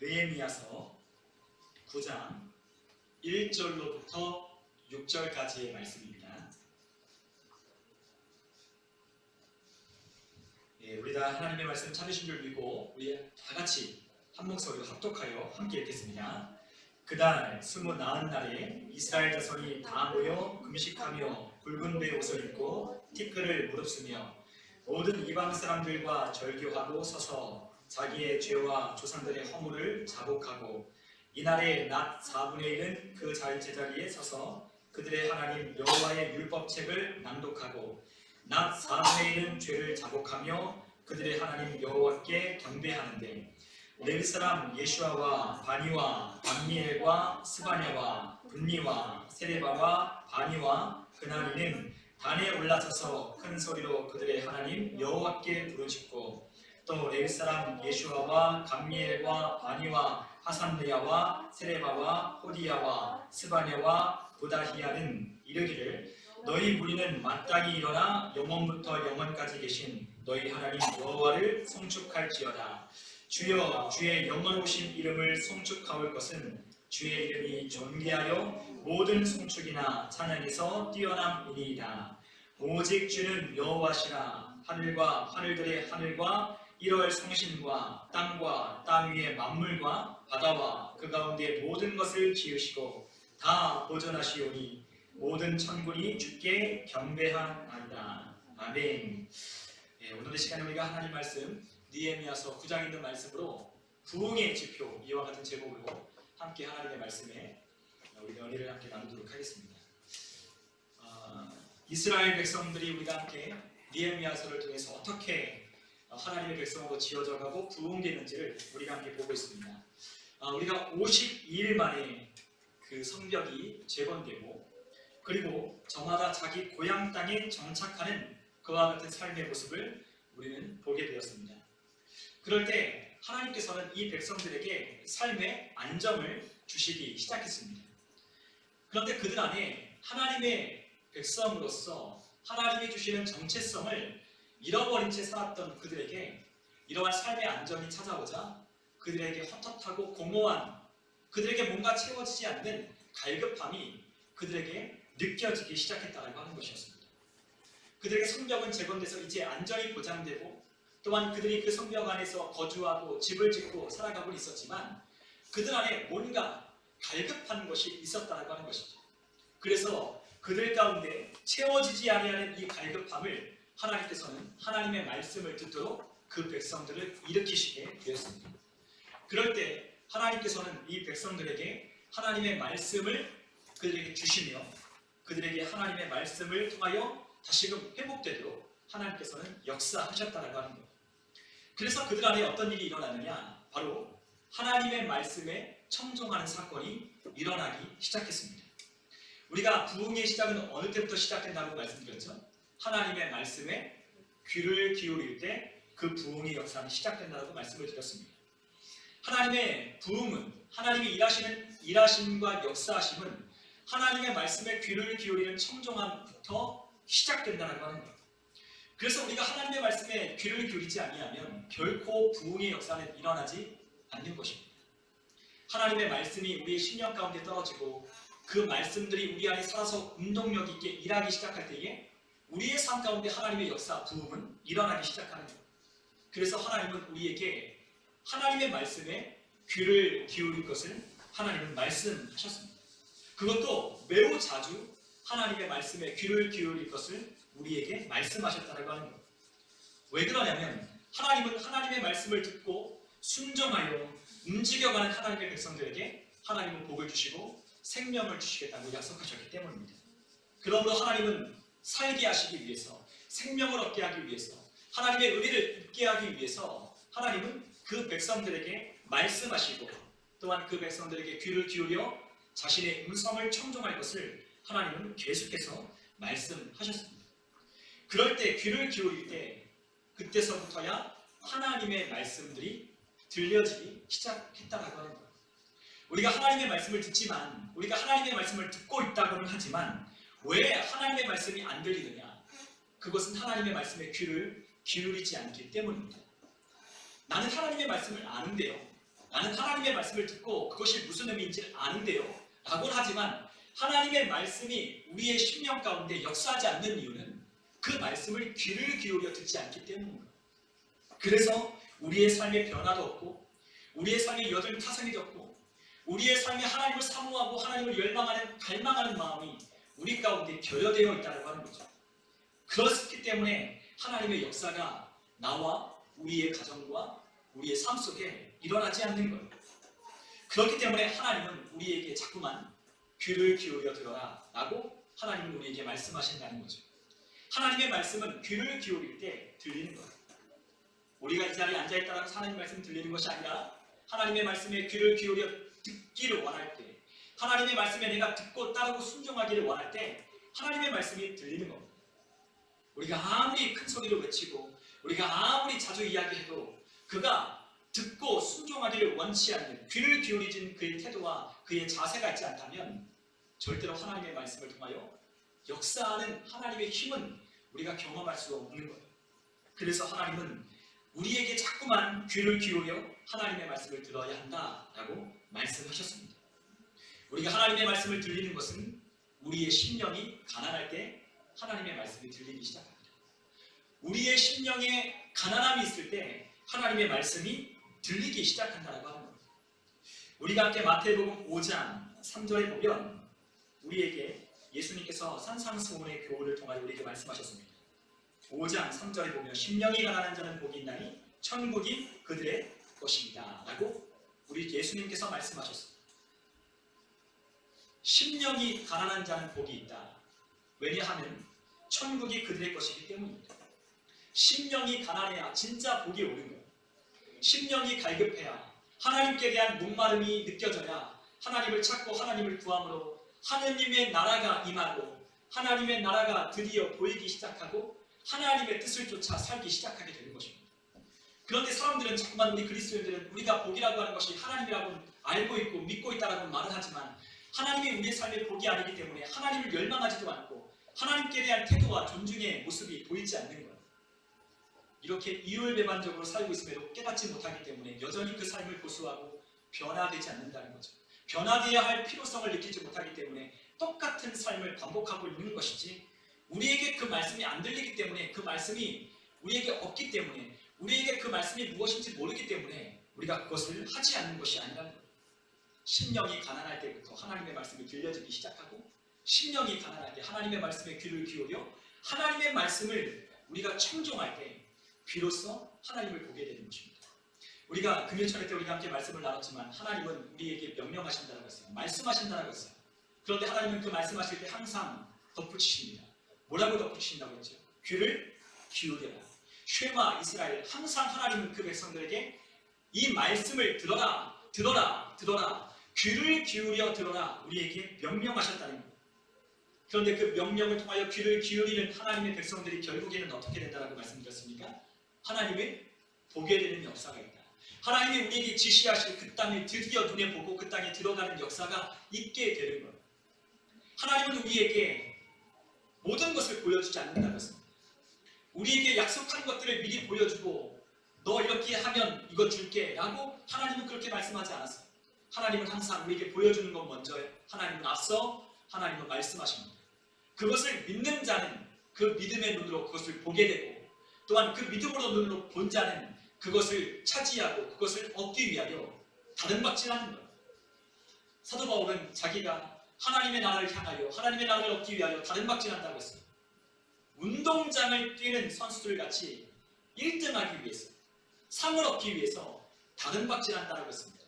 느헤미야서 9장 1절로부터 6절까지의 말씀입니다. 우리 다 하나님의 말씀 찾으신 줄 믿고 우리 다 같이 한 목소리로 합독하여 함께 읽겠습니다. 그달 29날에 이스라엘 자손이 다 모여 금식하며 붉은 배 옷을 입고 티끌을 무릅쓰며 모든 이방 사람들과 절교하고 서서 자기의 죄와 조상들의 허물을 자복하고 이날에 낮 4분의 1은 그 제자리에 서서 그들의 하나님 여호와의 율법책을 낭독하고 낮 4분의 1은 죄를 자복하며 그들의 하나님 여호와께 경배하는데 레위 사람 예슈아와 바니와 암미엘과 스바냐와 분니와 세레바와 바니와 그나니는 단에 올라서서 큰 소리로 그들의 하나님 여호와께 부르짖고 또 레위 사람 예슈아와 감미엘과 바니와 하산느야와 세레바와 호디야와 스바냐와 부다히야는 이르기를 너희 무리는 마땅히 일어나 영원부터 영원까지 계신 너희 하나님 여호와를 송축할지어다. 주여 주의 영원하신 이름을 송축하올 것은 주의 이름이 존귀하여 모든 송축이나 찬양에서 뛰어남이니이다. 오직 주는 여호와시라. 하늘과 하늘들의 하늘과 이럴 성신과 땅과 땅 위의 만물과 바다와 그 가운데 모든 것을 지으시고 다 보존하시오니 모든 천군이 주께 경배하나이다. 아멘. 오늘의 시간에 우리가 하나님 말씀 느헤미야서 9장에 있는 말씀으로 부흥의 지표 이와 같은 제목으로 함께 하나님의 말씀에 우리 연의를 함께 나누도록 하겠습니다. 이스라엘 백성들이 우리가 함께 느헤미야서를 통해서 어떻게 하나님의 백성으로 지어져가고 부흥되는지를 우리가 함께 보고 있습니다. 우리가 52일 만에 그 성벽이 재건되고 그리고 저마다 자기 고향 땅에 정착하는 그와 같은 삶의 모습을 우리는 보게 되었습니다. 그럴 때 하나님께서는 이 백성들에게 삶의 안정을 주시기 시작했습니다. 그런데 그들 안에 하나님의 백성으로서 하나님이 주시는 정체성을 잃어버린 채 살았던 그들에게 이러한 삶의 안정이 찾아오자 그들에게 헛헛하고 공허한 그들에게 뭔가 채워지지 않는 갈급함이 그들에게 느껴지기 시작했다고 하는 것이었습니다. 그들에게 성벽은 재건돼서 이제 안전이 보장되고 또한 그들이 그 성벽 안에서 거주하고 집을 짓고 살아가고 있었지만 그들 안에 뭔가 갈급한 것이 있었다고 하는 것이죠. 그래서 그들 가운데 채워지지 아니하는 이 갈급함을 하나님께서는 하나님의 말씀을 듣도록 그 백성들을 일으키시게 되었습니다. 그럴 때 하나님께서는 이 백성들에게 하나님의 말씀을 그들에게 주시며 그들에게 하나님의 말씀을 통하여 다시금 회복되도록 하나님께서는 역사하셨다는 겁니다. 그래서 그들 안에 어떤 일이 일어나느냐, 바로 하나님의 말씀에 청종하는 사건이 일어나기 시작했습니다. 우리가 부흥의 시작은 어느 때부터 시작된다고 말씀드렸죠? 하나님의 말씀에 귀를 기울일 때 그 부흥의 역사는 시작된다고 말씀을 드렸습니다. 하나님의 부흥은 하나님이 일하심과 역사하심은 하나님의 말씀에 귀를 기울이는 청종함부터 시작된다는 하는 거예요. 그래서 우리가 하나님의 말씀에 귀를 기울이지 아니하면 결코 부흥의 역사는 일어나지 않는 것입니다. 하나님의 말씀이 우리의 심령 가운데 떨어지고 그 말씀들이 우리 안에 살아서 운동력 있게 일하기 시작할 때에 우리의 삶 가운데 하나님의 역사, 부흥은 일어나기 시작하는 거예요. 그래서 하나님은 우리에게 하나님의 말씀에 귀를 기울일 것을 하나님은 말씀하셨습니다. 그것도 매우 자주 하나님의 말씀에 귀를 기울일 것을 우리에게 말씀하셨다고 하는 거예요. 왜 그러냐면 하나님은 하나님의 말씀을 듣고 순종하여 움직여가는 하나님의 백성들에게 하나님은 복을 주시고 생명을 주시겠다고 약속하셨기 때문입니다. 그러므로 하나님은 살게 하시기 위해서, 생명을 얻게 하기 위해서, 하나님의 은혜를 입게 하기 위해서 하나님은 그 백성들에게 말씀하시고 또한 그 백성들에게 귀를 기울여 자신의 음성을 청종할 것을 하나님은 계속해서 말씀하셨습니다. 그럴 때 귀를 기울일 때 그때서부터야 하나님의 말씀들이 들려지기 시작했다라고 하는 거예요. 우리가 하나님의 말씀을 듣지만, 우리가 하나님의 말씀을 듣고 있다고는 하지만 왜 하나님의 말씀이 안 들리느냐? 그것은 하나님의 말씀에 귀를 기울이지 않기 때문입니다. 나는 하나님의 말씀을 아는데요, 나는 하나님의 말씀을 듣고 그것이 무슨 의미인지 아는데요 라고는 하지만 하나님의 말씀이 우리의 심령 가운데 역사하지 않는 이유는 그 말씀을 귀를 기울여 듣지 않기 때문입니다. 그래서 우리의 삶에 변화도 없고 우리의 삶에 여전히 타성이 없고 우리의 삶에 하나님을 사모하고 하나님을 열망하는 갈망하는 마음이 우리 가운데 결여되어 있다고 하는 거죠. 그렇기 때문에 하나님의 역사가 나와 우리의 가정과 우리의 삶 속에 일어나지 않는 거예요. 그렇기 때문에 하나님은 우리에게 자꾸만 귀를 기울여 들어라 라고 하나님은 우리에게 말씀하신다는 거죠. 하나님의 말씀은 귀를 기울일 때 들리는 거예요. 우리가 이 자리에 앉아있다고 하나님의 말씀 들리는 것이 아니라 하나님의 말씀에 귀를 기울여 듣기를 원할 때, 하나님의 말씀에 내가 듣고 따르고 순종하기를 원할 때 하나님의 말씀이 들리는 겁니다. 우리가 아무리 큰 소리로 외치고 우리가 아무리 자주 이야기해도 그가 듣고 순종하기를 원치 않는 귀를 기울이진 그의 태도와 그의 자세가 있지 않다면 절대로 하나님의 말씀을 통하여 역사하는 하나님의 힘은 우리가 경험할 수 없는 거예요. 그래서 하나님은 우리에게 자꾸만 귀를 기울여 하나님의 말씀을 들어야 한다라고 말씀하셨습니다. 우리가 하나님의 말씀을 들리는 것은 우리의 심령이 가난할 때 하나님의 말씀이 들리기 시작합니다. 우리의 심령에 가난함이 있을 때 하나님의 말씀이 들리기 시작한다고 하는 겁니다. 우리가 함께 마태복음 5장 3절에 보면 우리에게 예수님께서 산상수훈의 교훈을 통하여 우리에게 말씀하셨습니다. 5장 3절에 보면 심령이 가난한 자는 복이 있나니 천국이 그들의 것입니다 라고 우리 예수님께서 말씀하셨습니다. 심령이 가난한 자는 복이 있다. 왜냐하면 천국이 그들의 것이기 때문입니다. 심령이 가난해야 진짜 복이 오는 거예요. 심령이 갈급해야 하나님께 대한 목마름이 느껴져야 하나님을 찾고 하나님을 구함으로 하나님의 나라가 임하고 하나님의 나라가 드디어 보이기 시작하고 하나님의 뜻을 쫓아 살기 시작하게 되는 것입니다. 그런데 사람들은 자꾸만 우리 그리스도인들은 우리가 복이라고 하는 것이 하나님이라고 알고 있고 믿고 있다라고 말을 하지만 하나님이 우리의 삶의 복이 아니기 때문에 하나님을 열망하지도 않고 하나님께 대한 태도와 존중의 모습이 보이지 않는 거예요. 이렇게 이율배반적으로 살고 있음에도 깨닫지 못하기 때문에 여전히 그 삶을 고수하고 변화되지 않는다는 거죠. 변화되어야 할 필요성을 느끼지 못하기 때문에 똑같은 삶을 반복하고 있는 것이지 우리에게 그 말씀이 안 들리기 때문에 그 말씀이 우리에게 없기 때문에 우리에게 그 말씀이 무엇인지 모르기 때문에 우리가 그것을 하지 않는 것이 아니라는 거예요. 심령이 가난할 때부터 하나님의 말씀이 들려지기 시작하고 심령이 가난할 때 하나님의 말씀에 귀를 기울여 하나님의 말씀을 우리가 청종할 때 비로소 하나님을 보게 되는 것입니다. 우리가 금요철에 때 우리가 함께 말씀을 나눴지만 하나님은 우리에게 명령하신다고 했어요. 말씀하신다고 했어요. 그런데 하나님은 그 말씀하실 때 항상 덧붙이십니다. 뭐라고 덧붙이신다고 했죠? 귀를 기울여라. 쉐마 이스라엘. 항상 하나님은 그 백성들에게 이 말씀을 들어라, 들어라, 들어라. 귀를 기울여 들어라. 우리에게 명령하셨다는 거예요. 그런데 그 명령을 통하여 귀를 기울이는 하나님의 백성들이 결국에는 어떻게 된다고 말씀드렸습니까? 하나님의 보게 되는 역사가 있다. 하나님이 우리에게 지시하실 그 땅을 드디어 눈에 보고 그 땅에 들어가는 역사가 있게 되는 거예요. 하나님은 우리에게 모든 것을 보여주지 않는다고 했습니다. 우리에게 약속한 것들을 미리 보여주고 너 이렇게 하면 이거 줄게 라고 하나님은 그렇게 말씀하지 않았어요. 하나님은 항상 우리에게 보여주는 것 먼저예요. 하나님은 앞서 하나님은 말씀하십니다. 그것을 믿는 자는 그 믿음의 눈으로 그것을 보게 되고 또한 그 믿음으로 눈으로 본 자는 그것을 차지하고 그것을 얻기 위하여 다른 박질하는 거예요. 사도 바울은 자기가 하나님의 나라를 향하여 하나님의 나라를 얻기 위하여 다른 박질한다고 했어요. 운동장을 뛰는 선수들 같이 1등하기 위해서 상을 얻기 위해서 다른 박질한다고 했습니다.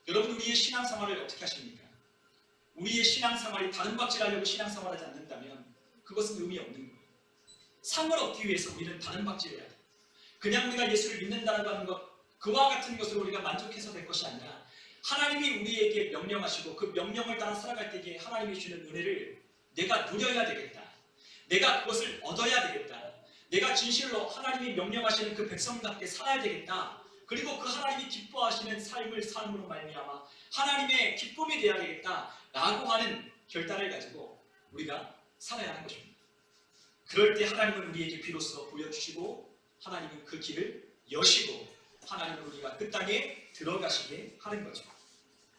여러분 우리의 신앙생활을 어떻게 하십니까? 우리의 신앙생활이 다른 박질하려고 신앙생활하지 않는다면 그것은 의미 없는 거예요. 상을 얻기 위해서 우리는 다른 박질해야 돼요. 그냥 우리가 예수를 믿는다는 것 그와 같은 것으로 우리가 만족해서 될 것이 아니라 하나님이 우리에게 명령하시고 그 명령을 따라 살아갈 때에 하나님이 주는 은혜를 내가 누려야 되겠다. 내가 그것을 얻어야 되겠다. 내가 진실로 하나님이 명령하시는 그 백성답게 살아야 되겠다. 그리고 그 하나님이 기뻐하시는 삶을 삶으로 말미암아 하나님의 기쁨이 되어야 되겠다 라고 하는 결단을 가지고 우리가 살아야 하는 것입니다. 그럴 때 하나님은 우리에게 비로소 보여주시고 하나님은 그 길을 여시고 하나님은 우리가 그 땅에 들어가시게 하는 거죠.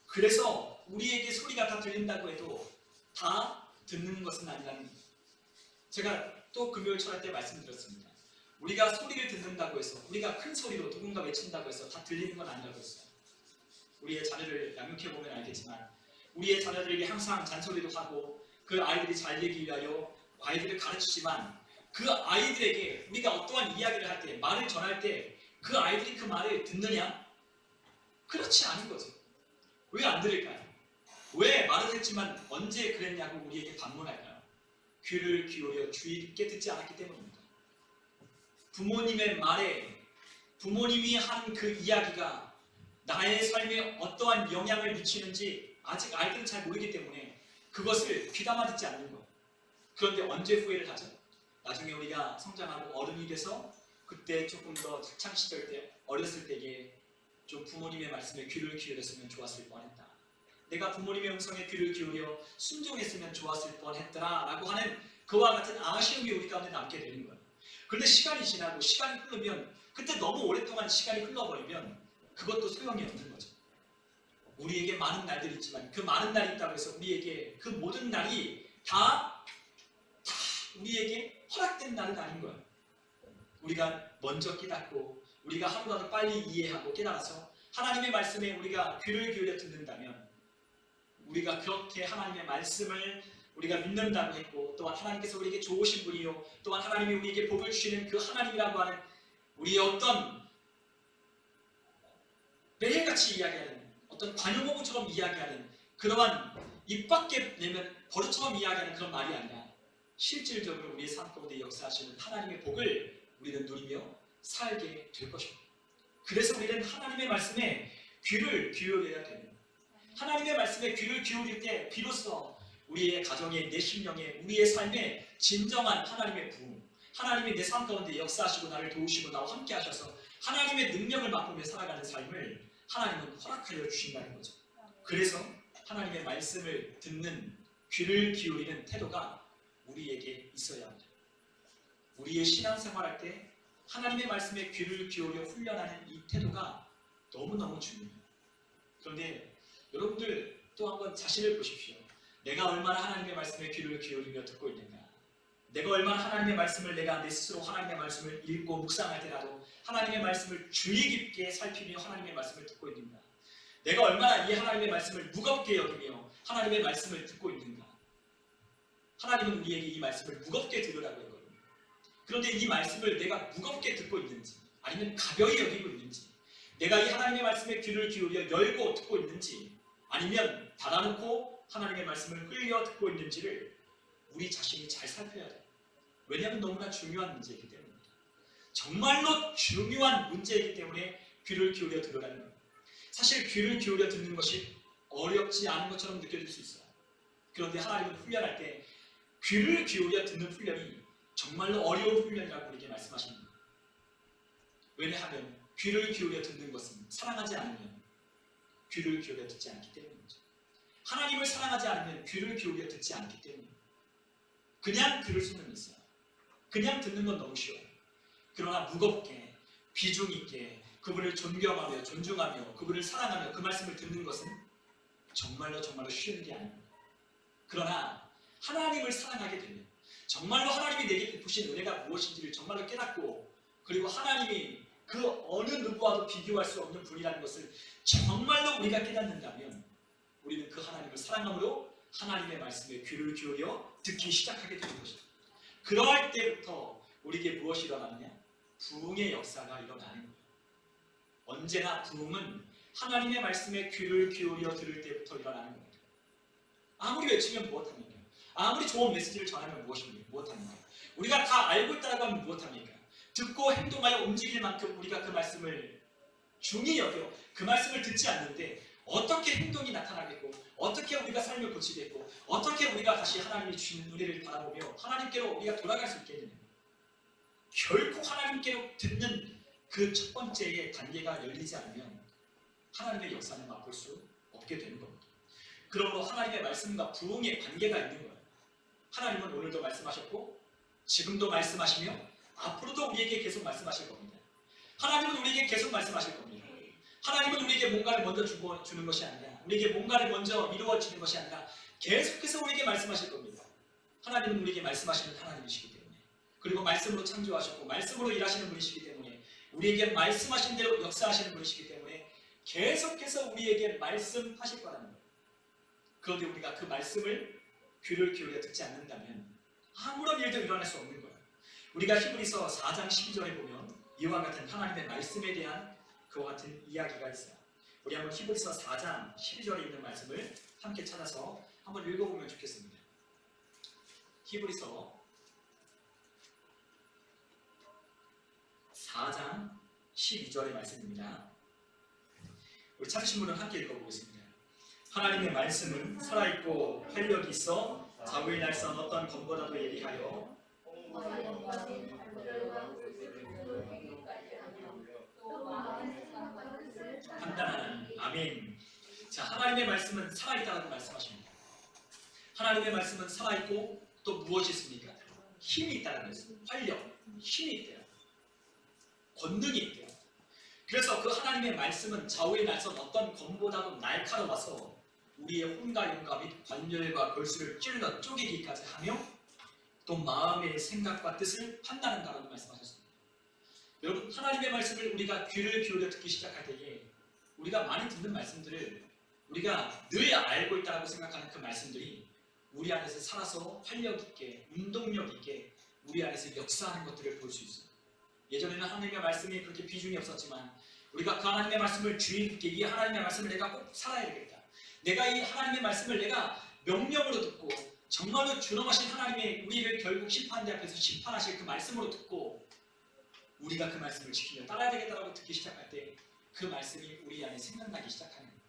그래서 우리에게 소리가 다 들린다고 해도 다 듣는 것은 아니라는 거예요. 제가 또 금요일 철학 때 말씀드렸습니다. 우리가 소리를 듣는다고 해서, 우리가 큰 소리로 누군가 외친다고 해서 다 들리는 건 아니라고 했어요. 우리의 자녀를 양육해보면 알겠지만 우리의 자녀들에게 항상 잔소리도 하고 그 아이들이 잘 되기 위하여 아이들을 가르치지만 그 아이들에게 우리가 어떠한 이야기를 할 때, 말을 전할 때 그 아이들이 그 말을 듣느냐? 그렇지 않은 거죠. 왜 안 들을까요? 왜 말을 했지만 언제 그랬냐고 우리에게 반문할까요? 귀를 기울여 주의 깊게 듣지 않았기 때문입니다. 부모님의 말에, 부모님이 한 그 이야기가 나의 삶에 어떠한 영향을 미치는지 아직 아이들은 잘 모르기 때문에 그것을 귀담아 듣지 않는 거예요. 그런데 언제 후회를 하죠? 나중에 우리가 성장하고 어른이 돼서 그때 조금 더 학창시절 때, 어렸을 때에 좀 부모님의 말씀에 귀를 기울였으면 좋았을 뻔했다. 내가 부모님의 음성에 귀를 기울여 순종했으면 좋았을 뻔했더라 라고 하는 그와 같은 아쉬움이 우리 가운데 남게 되는 거예요. 그런데 시간이 지나고 시간이 흐르면, 그때 너무 오랫동안 시간이 흘러버리면 그것도 소용이 없는 거죠. 우리에게 많은 날들이 있지만 그 많은 날이 있다고 해서 우리에게 그 모든 날이 다 우리에게 허락된 날은 아닌 거예요. 우리가 먼저 깨닫고 우리가 하루라도 빨리 이해하고 깨달아서 하나님의 말씀에 우리가 귀를 기울여 듣는다면, 우리가 그렇게 하나님의 말씀을 우리가 믿는다고 했고, 또한 하나님께서 우리에게 좋으신 분이요, 또한 하나님이 우리에게 복을 주시는 그 하나님이라고 하는 우리의 어떤 매일같이 이야기하는 어떤 관용어구처럼 이야기하는 그러한 입 밖에 내면 버릇처럼 이야기하는 그런 말이 아니라 실질적으로 우리의 삶 가운데 역사하시는 하나님의 복을 우리는 누리며 살게 될 것입니다. 그래서 우리는 하나님의 말씀에 귀를 기울여야 됩니다. 하나님의 말씀에 귀를 기울일 때 비로소 우리의 가정에, 내 심령에, 우리의 삶에 진정한 하나님의 부흥, 하나님이 내 삶 가운데 역사하시고 나를 도우시고 나와 함께 하셔서 하나님의 능력을 맛보며 살아가는 삶을 하나님은 허락하여 주신다는 거죠. 그래서 하나님의 말씀을 듣는, 귀를 기울이는 태도가 우리에게 있어야 합니다. 우리의 신앙생활할 때 하나님의 말씀에 귀를 기울여 훈련하는 이 태도가 너무너무 중요해요. 그런데 여러분들 또 한번 자신을 보십시오. 내가 얼마나 하나님의 말씀에 귀를 기울이며 듣고 있는가? 내가 얼마나 하나님의 말씀을, 내가 내 스스로 하나님의 말씀을 읽고 묵상할 때라도 하나님의 말씀을 주의 깊게 살피며 하나님의 말씀을 듣고 있는가? 내가 얼마나 이 하나님의 말씀을 무겁게 여기며 하나님의 말씀을 듣고 있는가? 하나님은 우리에게 이 말씀을 무겁게 들으라고 했거든요. 그런데 이 말씀을 내가 무겁게 듣고 있는지, 아니면 가벼이 여기고 있는지, 내가 이 하나님의 말씀에 귀를 기울여 열고 듣고 있는지, 아니면 닫아놓고 하나님의 말씀을 흘려 듣고 있는지를 우리 자신이 잘 살펴야 돼요. 왜냐하면 너무나 중요한 문제이기 때문입니다. 정말로 중요한 문제이기 때문에 귀를 기울여 들으라는 거예요. 사실 귀를 기울여 듣는 것이 어렵지 않은 것처럼 느껴질 수 있어요. 그런데 하나님은 훈련할 때 귀를 기울여 듣는 훈련이 정말로 어려운 훈련이라고 우리에게 말씀하십니다. 왜냐하면 귀를 기울여 듣는 것은 사랑하지 않으면 귀를 기울여 듣지 않기 때문이죠. 하나님을 사랑하지 않으면 귀를 기울여 듣지 않기 때문입니다. 그냥 들을 수는 있어요. 그냥 듣는 건 너무 쉬워요. 그러나 무겁게, 비중 있게 그분을 존경하며 존중하며 그분을 사랑하며 그 말씀을 듣는 것은 정말로 쉬운 게 아닙니다. 그러나 하나님을 사랑하게 되면, 정말로 하나님이 내게 베푸신 은혜가 무엇인지를 정말로 깨닫고, 그리고 하나님이 그 어느 누구와도 비교할 수 없는 분이라는 것을 정말로 우리가 깨닫는다면 우리는 그 하나님을 사랑함으로 하나님의 말씀에 귀를 기울여 듣기 시작하게 되는 것입니다. 그러할 때부터 우리에게 무엇이 일어나느냐? 부흥의 역사가 일어나는 거예요. 언제나 부흥은 하나님의 말씀에 귀를 기울여 들을 때부터 일어나는 겁니다. 아무리 외치면 무엇합니까? 아무리 좋은 메시지를 전하면 무엇합니까? 우리가 다 알고 있다고 하면 무엇합니까? 듣고 행동하여 움직일 만큼 우리가 그 말씀을 중히 여겨 그 말씀을 듣지 않는데 어떻게 행동이 나타나겠고, 어떻게 우리가 삶을 고치겠고, 어떻게 우리가 다시 하나님이 주시는 은혜를 바라보며 하나님께로 우리가 돌아갈 수 있겠느냐? 결코 하나님께로 듣는 그 첫 번째의 단계가 열리지 않으면 하나님의 역사는 맛볼 수 없게 되는 겁니다. 그러므로 하나님의 말씀과 부흥의 관계가 있는 거예요. 하나님은 오늘도 말씀하셨고 지금도 말씀하시며 앞으로도 우리에게 계속 말씀하실 겁니다. 하나님은 우리에게 계속 말씀하실 겁니다. 하나님은 우리에게 뭔가를 먼저 주는 것이 아니라, 우리에게 뭔가를 먼저 이루어지는 것이 아니라 계속해서 우리에게 말씀하실 겁니다. 하나님은 우리에게 말씀하시는 하나님이시기 때문에, 그리고 말씀으로 창조하셨고 말씀으로 일하시는 분이시기 때문에, 우리에게 말씀하신 대로 역사하시는 분이시기 때문에 계속해서 우리에게 말씀하실 거라는 거예요. 그런데 우리가 그 말씀을 귀를 기울여 듣지 않는다면 아무런 일도 일어날 수 없는 거예요. 우리가 히브리서 4장 12절에 보면 이와 같은 하나님의 말씀에 대한 그와 같은 이야기가 있어요. 우리 한번 히브리서 4장 12절에 있는 말씀을 함께 찾아서 한번 읽어보면 좋겠습니다. 히브리서 4장 12절의 말씀입니다. 우리 찾으신 분은 함께 읽어보겠습니다. 하나님의 말씀은 살아있고 활력이 있어 자고의 날선 어떤 검보다도 예리하여 판단하는. 아멘. 자, 하나님의 말씀은 살아있다고 말씀하십니다. 하나님의 말씀은 살아있고 또 무엇이 있습니까? 힘이 있다는 말씀. 활력, 힘이 있대요. 권능이 있대요. 그래서 그 하나님의 말씀은 좌우의 날선 어떤 검보다도 날카로워서 우리의 혼과 영과 및 관절과 골수를 찔러 쪼개기까지 하며 또 마음의 생각과 뜻을 판단한다라고 말씀하셨습니다. 여러분, 하나님의 말씀을 우리가 귀를 기울여 듣기 시작할 때에 우리가 많이 듣는 말씀들을 우리가 늘 알고 있다고 생각하는 그 말씀들이 우리 안에서 살아서 활력 있게, 운동력 있게 우리 안에서 역사하는 것들을 볼 수 있어요. 예전에는 하나님의 말씀이 그렇게 비중이 없었지만 우리가 그 하나님의 말씀을 주의 깊게, 이 하나님의 말씀을 내가 꼭 살아야 되겠다, 내가 이 하나님의 말씀을 내가 명령으로 듣고 정말로 준엄하신 하나님의 우리를 결국 심판대 앞에서 심판하실 그 말씀으로 듣고 우리가 그 말씀을 지키며 따라야 되겠다라고 듣기 시작할 때 그 말씀이 우리 안에 생각나기 시작하는 거예요.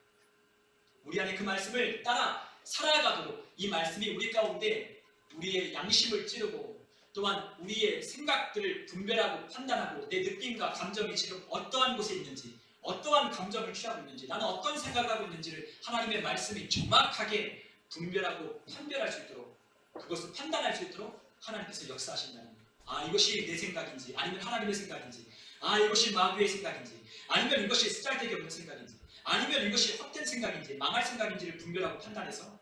우리 안에 그 말씀을 따라 살아가도록 이 말씀이 우리 가운데 우리의 양심을 찌르고 또한 우리의 생각들을 분별하고 판단하고 내 느낌과 감정이 지금 어떠한 곳에 있는지, 어떠한 감정을 취하고 있는지, 나는 어떤 생각을 하고 있는지를 하나님의 말씀이 정확하게 분별하고 판별할 수 있도록, 그것을 판단할 수 있도록 하나님께서 역사하신다는 거예요. 아, 이것이 내 생각인지 아니면 하나님의 생각인지, 아, 이것이 마귀의 생각인지 아니면 이것이 쓰잘데기 없는 생각인지 아니면 이것이 헛된 생각인지 망할 생각인지를 분별하고 판단해서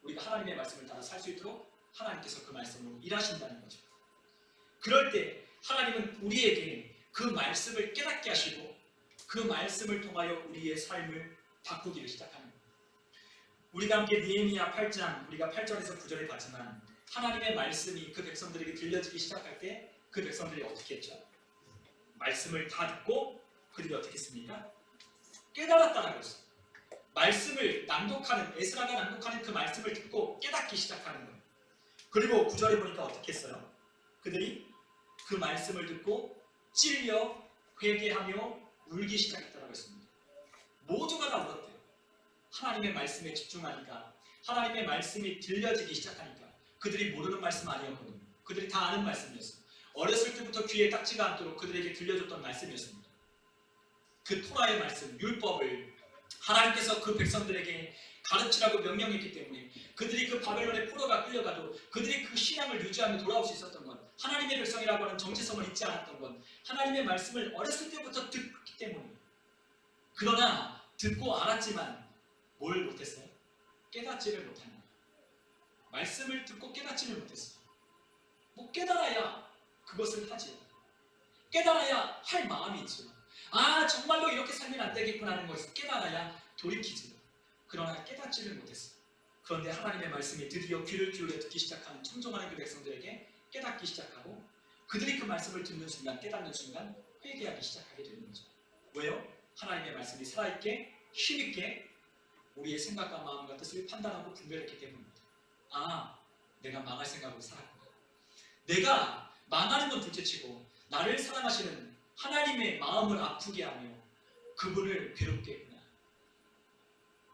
우리가 하나님의 말씀을 따라 살 수 있도록 하나님께서 그 말씀으로 일하신다는 거죠. 그럴 때 하나님은 우리에게 그 말씀을 깨닫게 하시고 그 말씀을 통하여 우리의 삶을 바꾸기를 시작하는 거예요. 우리가 함께 느헤미야 8장, 우리가 8절에서 9절에 봤지만 하나님의 말씀이 그 백성들에게 들려지기 시작할 때 그 백성들이 어떻게 했죠? 말씀을 다 듣고 그들이 어떻게 했습니까? 깨달았다라고 했어요. 말씀을 낭독하는, 에스라가 낭독하는 그 말씀을 듣고 깨닫기 시작하는 거예요. 그리고 9절에 보니까 어떻게 했어요? 그들이 그 말씀을 듣고 찔려 회개하며 울기 시작했다고 했습니다. 모두가 다 울었대요. 하나님의 말씀에 집중하니까, 하나님의 말씀이 들려지기 시작하니까. 그들이 모르는 말씀 아니었거든요. 그들이 다 아는 말씀이었어요. 어렸을 때부터 귀에 딱지가 않도록 그들에게 들려줬던 말씀이었습니다. 그 토라의 말씀, 율법을 하나님께서 그 백성들에게 가르치라고 명령했기 때문에 그들이 그 바벨론의 포로가 끌려가도 그들이 그 신앙을 유지하며 돌아올 수 있었던 것, 하나님의 백성이라고 하는 정체성을 잊지 않았던 것, 하나님의 말씀을 어렸을 때부터 듣기 때문에. 그러나 듣고 알았지만 뭘 못했어요? 깨닫지를 못한 거예요. 말씀을 듣고 깨닫지를 못했어요. 뭐 깨달아야 그것을 하지, 깨달아야 할 마음이 있지만, 아, 정말로 이렇게 살면 안 되겠구나 하는 것을 깨달아야 돌이키지, 그러나 깨닫지를 못했어요. 그런데 하나님의 말씀이 드디어 귀를 기울여 듣기 시작한 청종하는 그 백성들에게 깨닫기 시작하고 그들이 그 말씀을 듣는 순간, 깨닫는 순간 회개하기 시작하게 되는 거죠. 왜요? 하나님의 말씀이 살아있게 힘있게 우리의 생각과 마음과 뜻을 판단하고 분별했기 때문입니다. 아, 내가 망할 생각으로 살았구나. 내가 망하는 건 둘째치고 나를 사랑하시는 하나님의 마음을 아프게 하며 그분을 괴롭게 했구나.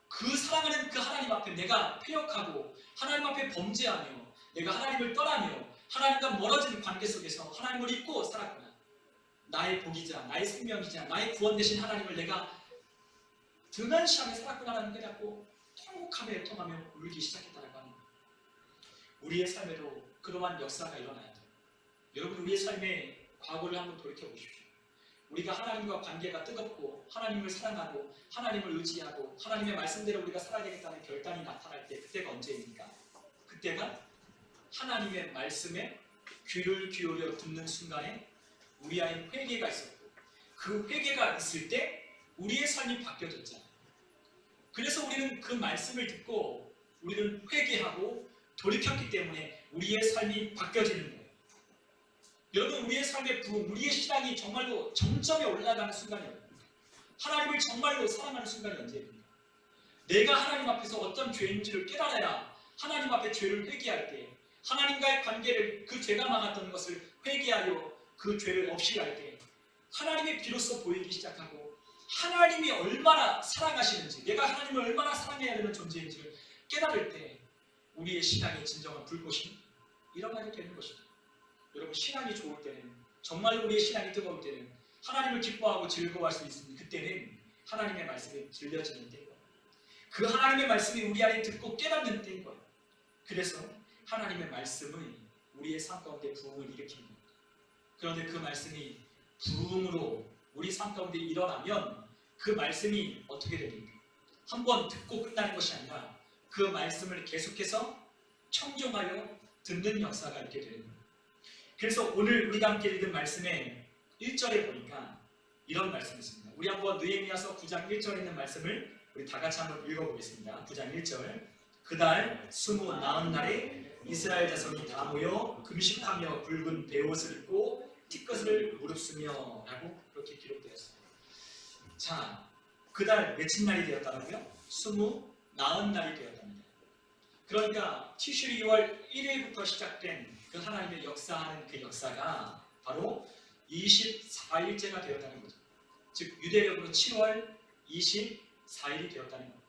그 사랑하는 그 하나님 앞에 내가 패역하고 하나님 앞에 범죄하며 내가 하나님을 떠나며 하나님과 멀어지는 관계 속에서 하나님을 잊고 살았구나. 나의 복이자 나의 생명이자 나의 구원 되신 하나님을 내가 등한시하며 살았구나라는 걸 깨닫고 통곡하며 애통하며 울기 시작했다라고 하는 거예요. 우리의 삶에도 그러한 역사가 일어나야 돼요. 여러분, 우리의 삶의 과거를 한번 돌이켜 보십시오. 우리가 하나님과 관계가 뜨겁고 하나님을 사랑하고 하나님을 의지하고 하나님의 말씀대로 우리가 살아야겠다는 결단이 나타날 때 그때가 언제입니까? 그때가 하나님의 말씀에 귀를 기울여 듣는 순간에 우리 안에 회개가 있었고 그 회개가 있을 때 우리의 삶이 바뀌어졌잖아요. 그래서 우리는 그 말씀을 듣고 우리는 회개하고 돌이켰기 때문에 우리의 삶이 바뀌어지는 거예요. 여러분, 우리의 삶의 부흥, 우리의 신앙이 정말로 정점에 올라가는 순간이에요. 하나님을 정말로 사랑하는 순간이 언제입니까? 내가 하나님 앞에서 어떤 죄인지를 깨달아야 하나님 앞에 죄를 회개할 때 하나님과의 관계를 그 죄가 막았던 것을 회개하여 그 죄를 없이 할 때 하나님의 비로소 보이기 시작하고 하나님이 얼마나 사랑하시는지 내가 하나님을 얼마나 사랑해야 되는 존재인지를 깨달을 때 우리의 신앙의 진정한 불꽃이 일어나게 되는 것입니다. 여러분, 신앙이 좋을 때는 정말로 우리의 신앙이 뜨거울 때는 하나님을 기뻐하고 즐거워할 수 있습니다. 그때는 하나님의 말씀이 들려지는 때인 거예요. 그 하나님의 말씀이 우리 안에 듣고 깨닫는 때인 거예요. 그래서 하나님의 말씀은 우리의 삶 가운데 부흥을 일으키는 겁니다. 그런데 그 말씀이 부흥으로 우리 삶 가운데 일어나면 그 말씀이 어떻게 됩니까? 한번 듣고 끝나는 것이 아니라 그 말씀을 계속해서 청종하여 듣는 역사가 있게 되는 거예요. 그래서 오늘 우리가 함께 읽은 말씀의 1절에 보니까 이런 말씀이 있습니다. 우리 한번 느헤미야서 9장 1절에 있는 말씀을 우리 다 같이 한번 읽어보겠습니다. 9장 1절. 그달 29날에 이스라엘 자손이 다 모여 금식하며 붉은 베옷을 입고 티끝을 무릅쓰며 라고 그렇게 기록되었습니다. 자, 그달 며칠 날이 되었다고요? 29날이 되었답니다. 그러니까 티슈리 2월 1일부터 시작된 그 하나님의 역사하는 그 역사가 바로 24일째가 되었다는 거죠. 즉 유대력으로 7월 24일이 되었다는 겁니다.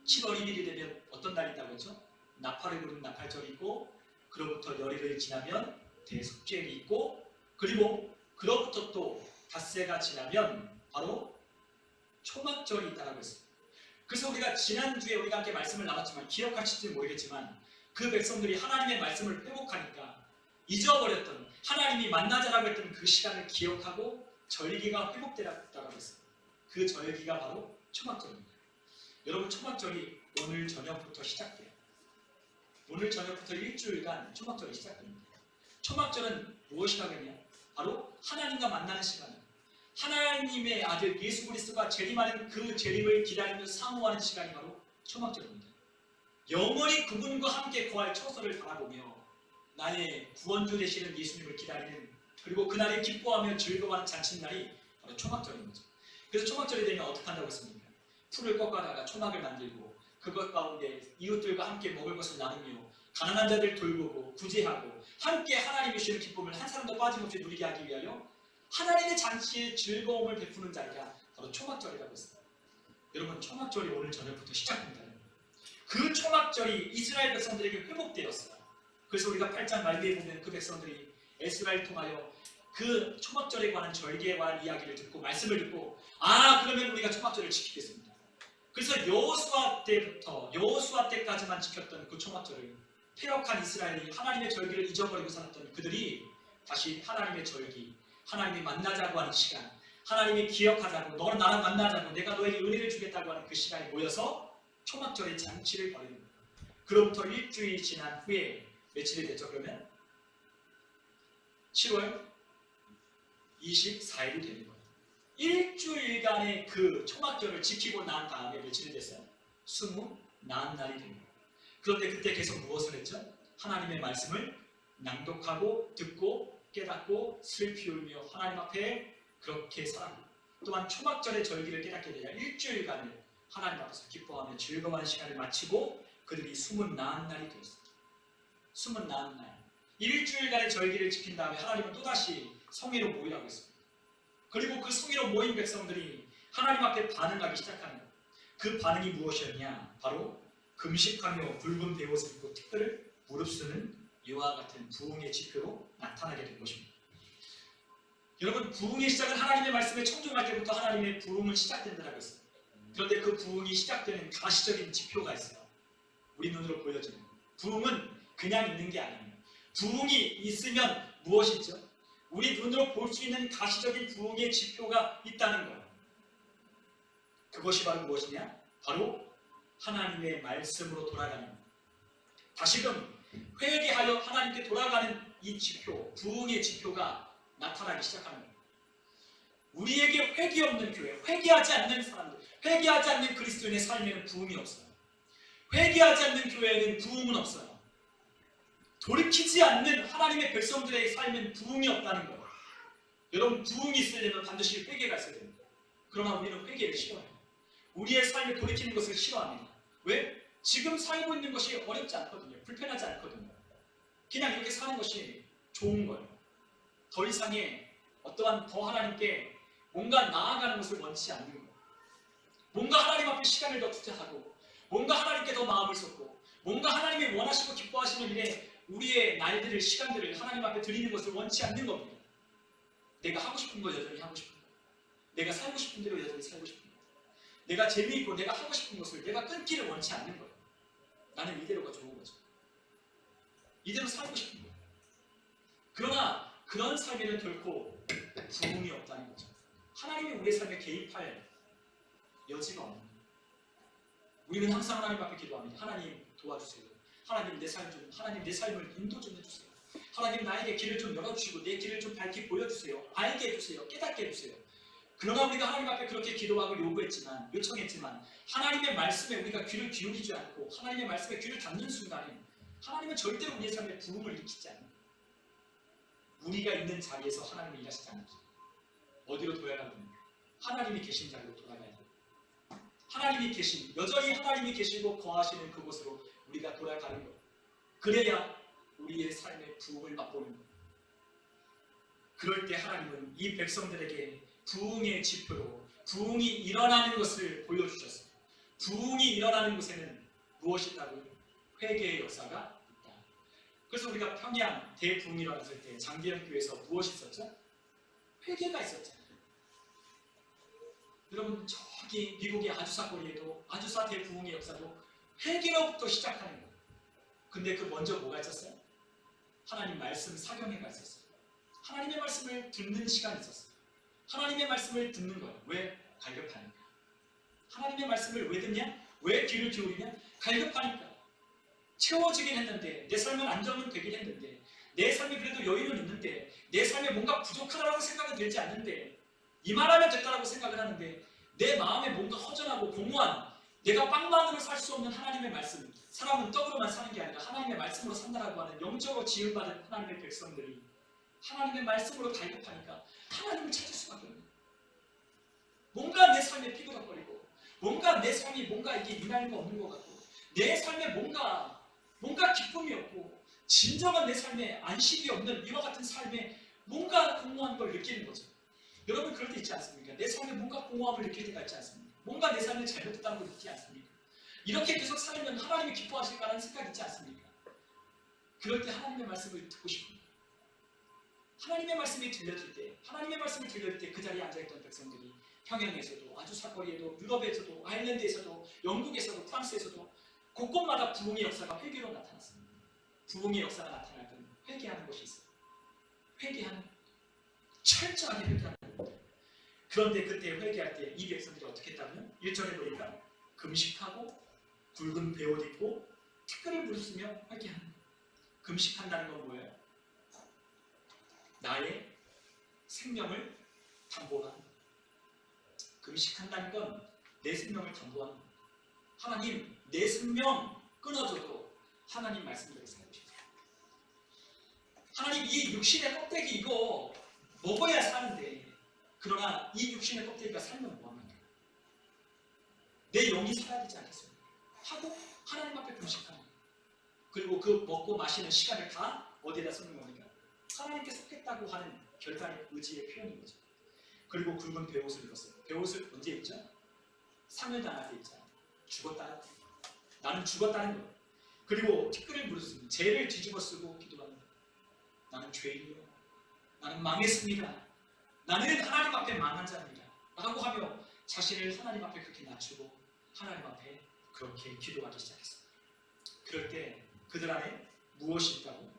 7월 1일이 되면 어떤 날이 있다고 했죠? 나팔을 부르는 나팔절이 있고 그로부터 열흘이 지나면 대속죄일이 있고 그리고 그로부터 또 닷새가 지나면 바로 초막절이 있다고 했습니다. 그래서 우리가 지난주에 우리가 함께 말씀을 나눴지만 기억하실지 모르겠지만 그 백성들이 하나님의 말씀을 회복하니까 잊어버렸던 하나님이 만나자라고 했던 그 시간을 기억하고 절기가 회복되었다고 했습니다. 그 절기가 바로 초막절입니다. 여러분, 초막절이 오늘 저녁부터 시작돼요. 오늘 저녁부터 일주일간 초막절이 시작됩니다. 초막절은 무엇이라고 했냐? 바로 하나님과 만나는 시간이에요. 하나님의 아들 예수 그리스도가 재림하는 그 재림을 기다리며 사모하는 시간이 바로 초막절입니다. 영원히 그분과 함께 거할 처소를 바라보며 나의 구원주 되시는 예수님을 기다리는 그리고 그날에 기뻐하며 즐거워하는 잔칫날이 바로 초막절인 거죠. 그래서 초막절이 되면 어떻게 한다고 했습니까? 풀을 꺾어다가 초막을 만들고 그것 가운데 이웃들과 함께 먹을 것을 나누며 가난한 자들 돌보고 구제하고 함께 하나님이 주시는 기쁨을 한 사람도 빠짐없이 누리게 하기 위하여 하나님의 잔치에 즐거움을 베푸는 자리가 바로 초막절이라고 했습니다. 여러분, 초막절이 오늘 저녁부터 시작됩니다. 그 초막절이 이스라엘 백성들에게 회복되었어요. 그래서 우리가 8장 말기에 보면 그 백성들이 에스라를 통하여 그 초막절에 관한 절기에 관한 이야기를 듣고 말씀을 듣고 그러면 우리가 초막절을 지키겠습니다. 그래서 여호수아 때까지만 지켰던 그 초막절을 패역한 이스라엘이 하나님의 절기를 잊어버리고 살았던 그들이 다시 하나님의 절기, 하나님이 만나자고 하는 시간, 하나님이 기억하자고 너는 나랑 만나자고 내가 너에게 은혜를 주겠다고 하는 그 시간에 모여서 초막절의 잔치를 벌이는 거예요. 그로부터 일주일 지난 후에 며칠이 됐죠? 그러면 7월 24일이 되는 거예요. 일주일간의 그 초막절을 지키고 난 다음에 며칠이 됐어요? 29날이 된 거예요. 그런데 그때 계속 무엇을 했죠? 하나님의 말씀을 낭독하고 듣고 깨닫고 슬피 울며 하나님 앞에 그렇게 살았고 또한 초막절의 절기를 깨닫게 되자 일주일간을 하나님 앞에서 기뻐하며 즐거워하는 시간을 마치고 그들이 29날이 되었습니다. 29날 일주일간의 절기를 지킨 다음에 하나님은 또다시 성회로 모이라고 했습니다. 그리고 그 성회로 모인 백성들이 하나님 앞에 반응하기 시작하는 거예요. 그 반응이 무엇이었냐? 바로 금식하며 붉은 베옷을 입고 티끌을 무릅쓰는 이와 같은 부흥의 지표로 나타나게 된 것입니다. 여러분, 부흥의 시작은 하나님의 말씀에 청종할 때부터 하나님의 부흥은 시작된다고 했습니다. 그런데 그 부흥이 시작되는 가시적인 지표가 있어요. 우리 눈으로 보여지는 부흥은 그냥 있는 게 아닙니다. 부흥이 있으면 무엇이 있죠? 우리 눈으로 볼 수 있는 가시적인 부흥의 지표가 있다는 거예요. 그것이 바로 무엇이냐? 바로 하나님의 말씀으로 돌아가는, 다시금 회개하여 하나님께 돌아가는 이 지표, 부흥의 지표가 나타나기 시작하는 거예요. 우리에게 회개 없는 교회, 회개하지 않는 사람들, 회개하지 않는 그리스도인의 삶에는 부흥이 없어요. 회개하지 않는 교회에는 부흥은 없어요. 돌이키지 않는 하나님의 백성들의 삶에는 부흥이 없다는 거예요. 여러분, 부흥이 있으려면 반드시 회개가 있어야 됩니다. 그러나 우리는 회개를 싫어해요. 우리의 삶에 돌이키는 것을 싫어합니다. 왜? 지금 살고 있는 것이 어렵지 않거든요. 불편하지 않거든요. 그냥 이렇게 사는 것이 좋은 거예요. 더 이상의 어떠한 더 하나님께 뭔가 나아가는 것을 원치 않는 거예요. 뭔가 하나님 앞에 시간을 더 투자하고, 뭔가 하나님께 더 마음을 쏟고, 뭔가 하나님이 원하시고 기뻐하시는 일에 우리의 날들을, 시간들을 하나님 앞에 드리는 것을 원치 않는 겁니다. 내가 하고 싶은 거 여전히 하고 싶은 거, 내가 살고 싶은 대로 여전히 살고 싶은 거, 내가 재미있고 내가 하고 싶은 것을 내가 끊기를 원치 않는 거예요. 나는 이대로가 좋은 거죠. 이대로 살고 싶은 거예요. 그러나 그런 삶에는 결코 부흥이 없다는 거죠. 하나님이 우리의 삶에 개입할 여지가 없는 거예요. 우리는 항상 하나님 앞에 기도합니다. 하나님 도와주세요. 하나님 내 삶을 인도 좀 해주세요. 하나님 나에게 길을 좀 열어주시고 내 길을 좀 밝히 보여주세요. 알게 해주세요. 깨닫게 해주세요. 그러나 우리가 하나님 앞에 그렇게 기도하고 요청했지만 하나님의 말씀에 우리가 귀를 기울이지 않고 하나님의 말씀에 귀를 닫는 순간에 하나님은 절대로 우리의 삶에 부흥을 일으키지 않는 거예요. 우리가 있는 자리에서 하나님이 일하시지 않는 거예요. 어디로 돌아가야 됩니까? 하나님이 계신 자리로 돌아가야 돼요. 여전히 하나님이 계시고 거하시는 그곳으로 우리가 돌아가는 거예요. 그래야 우리의 삶의 부흥을 맛보는 거예요. 그럴 때 하나님은 이 백성들에게 부흥의 지표로 부흥이 일어나는 것을 보여주셨어요. 부흥이 일어나는 곳에는 무엇이 있다고요? 회개의 역사가 있다. 그래서 우리가 평양 대부흥이 일어났을 때 장기영 교회에서 무엇이 있었죠? 회개가 있었잖아요. 여러분, 저기 미국의 아주사 거리에도 아주사 대부흥의 역사도 회개로부터 시작하는 거예요. 근데 그 먼저 뭐가 있었어요? 하나님 말씀 사경회가 있었어요. 하나님의 말씀을 듣는 시간이 있었어요. 하나님의 말씀을 듣는 거예요. 왜? 갈급하니까. 하나님의 말씀을 왜 듣냐? 왜 귀를 기울이냐? 갈급하니까. 채워지긴 했는데, 내 삶은 안정은 되긴 했는데, 내 삶이 그래도 여유는 있는데, 내 삶에 뭔가 부족하다고 생각은 들지 않는데, 이만하면 됐다라고 생각을 하는데, 내 마음에 뭔가 허전하고 공허한, 내가 빵만으로 살 수 없는 하나님의 말씀, 사람은 떡으로만 사는 게 아니라 하나님의 말씀으로 산다라고 하는 영적으로 지음받은 하나님의 백성들이 하나님의 말씀으로 갈급하니까 하나님을 찾을 수밖에 없는 거예요. 뭔가 내 삶에 피그덕거리고, 뭔가 내 삶이 뭔가 이게 일하는 거 없는 것 같고, 내 삶에 뭔가 기쁨이 없고, 진정한 내 삶에 안식이 없는 이와 같은 삶에 뭔가 공허한 걸 느끼는 거죠. 여러분, 그럴 때 있지 않습니까? 내 삶에 뭔가 공허함을 느낄 때가 있지 않습니까? 뭔가 내 삶에 잘못됐다는 걸 느끼지 않습니까? 이렇게 계속 살면 하나님이 기뻐하실까라는 생각이 있지 않습니까? 그럴 때 하나님의 말씀을 듣고 싶습니다. 하나님의 말씀이 들려질 때 그 자리에 앉아있던 백성들이 평양에서도 아주 사거리에도 유럽에서도 아일랜드에서도 영국에서도 프랑스에서도 곳곳마다 부흥의 역사가 회개로 나타났습니다. 부흥의 역사가 나타날 때는 회개하는 것이 있어요. 철저하게 회개하는 겁니다. 그런데 그때 회개할 때 이 백성들이 어떻게 했다면 1절에 보니까 금식하고 굵은 베옷 입고 티끌을 부르시며 회개하는 거예요. 금식한다는 건 뭐예요? 나의 생명을 담보하는 거예요. 금식한다는 건 내 생명을 담보하는 거예요. 하나님, 내 생명 끊어져도 하나님 말씀대로 살고 싶어요. 하나님, 이 육신의 껍데기 이거 먹어야 사는데, 그러나 이 육신의 껍데기가 살면 뭐합니까? 내 영이 살아야 되지 않겠습니까? 하고 하나님 앞에 금식하는 거예요. 그리고 그 먹고 마시는 시간을 다 어디에다 쓰는 겁니까? 하나님께 쏟겠다고 하는 결단의 의지의 표현인 거죠. 그리고 굵은 베옷을 입었어요. 베옷을 언제 입죠? 상을 당할 때 입잖아요. 죽었다는 거예요. 나는 죽었다는 거예요. 그리고 티끌을 부르습니다. 죄를 뒤집어 쓰고 기도합니다. 나는 죄인이요. 나는 망했습니다. 나는 하나님 앞에 망한 자입니다. 라고 하며 자신을 하나님 앞에 그렇게 낮추고 하나님 앞에 그렇게 기도하기 시작했습니다. 그럴 때 그들 안에 무엇이 있다고?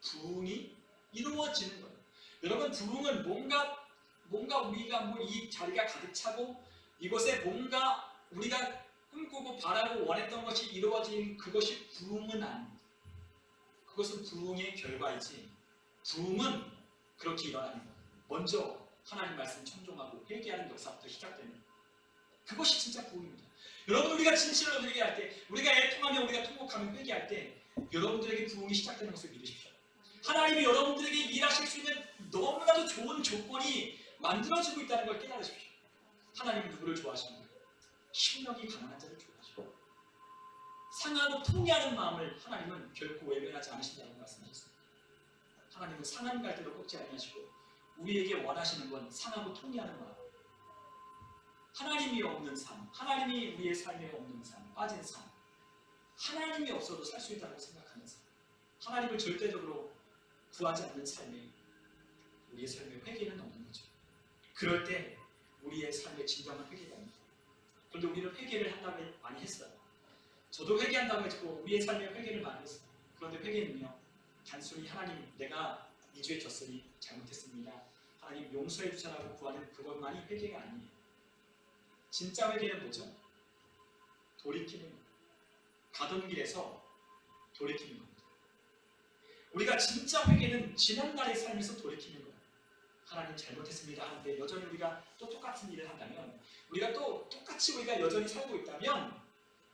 부흥이 이루어지는 거예요. 여러분, 부흥은 뭔가 우리가 뭐 이 자리가 가득 차고 이곳에 뭔가 우리가 꿈꾸고 바라고 원했던 것이 이루어진 그것이 부흥은 아닙니다. 그것은 부흥의 결과이지, 부흥은 그렇게 일어나는 거예요. 먼저 하나님 말씀 청종하고 회개하는 역사부터 시작되는, 그것이 진짜 부흥입니다. 여러분, 우리가 진실로 회개할 때, 우리가 애통하며 우리가 통곡하며 회개할 때 여러분들에게 부흥이 시작되는 것을 믿으십시오. 하나님이 여러분들에게 일하실 수 있는 너무나도 좋은 조건이 만들어지고 있다는 걸 깨달으십시오. 하나님은 누구를 좋아하십니까? 심령이 가난한 자를 좋아하시고 상하고 통회하는 마음을 하나님은 결코 외면하지 않으신다고 말씀하셨습니다. 하나님은 상한 갈대로 꺾지 아니하시고 우리에게 원하시는 건 상하고 통회하는 마음, 하나님이 없는 삶, 하나님이 우리의 삶에 없는 삶, 빠진 삶, 하나님이 없어도 살 수 있다고 생각하는 삶, 하나님을 절대적으로 구하지 않는 삶에 우리의 삶에 회개는 없는 거죠. 그럴 때 우리의 삶에 진정한 회개가 있습니다. 그런데 우리는 회개를 한다고 많이 했어요. 저도 회개한다고 했고 우리의 삶에 회개를 많이 했어요. 그런데 회개는요, 단순히 하나님 내가 이 죄 졌으니 잘못했습니다, 하나님 용서해 주셔라고 구하는 그것만이 회개가 아니에요. 진짜 회개는 뭐죠? 돌이키는 거예요. 가던 길에서 돌이키는 겁니다. 우리가 진짜 회개는 지난날의 삶에서 돌이키는 거예요. 하나님 잘못했습니다 하는데 여전히 우리가 또 똑같은 일을 한다면, 우리가 또 똑같이 우리가 여전히 살고 있다면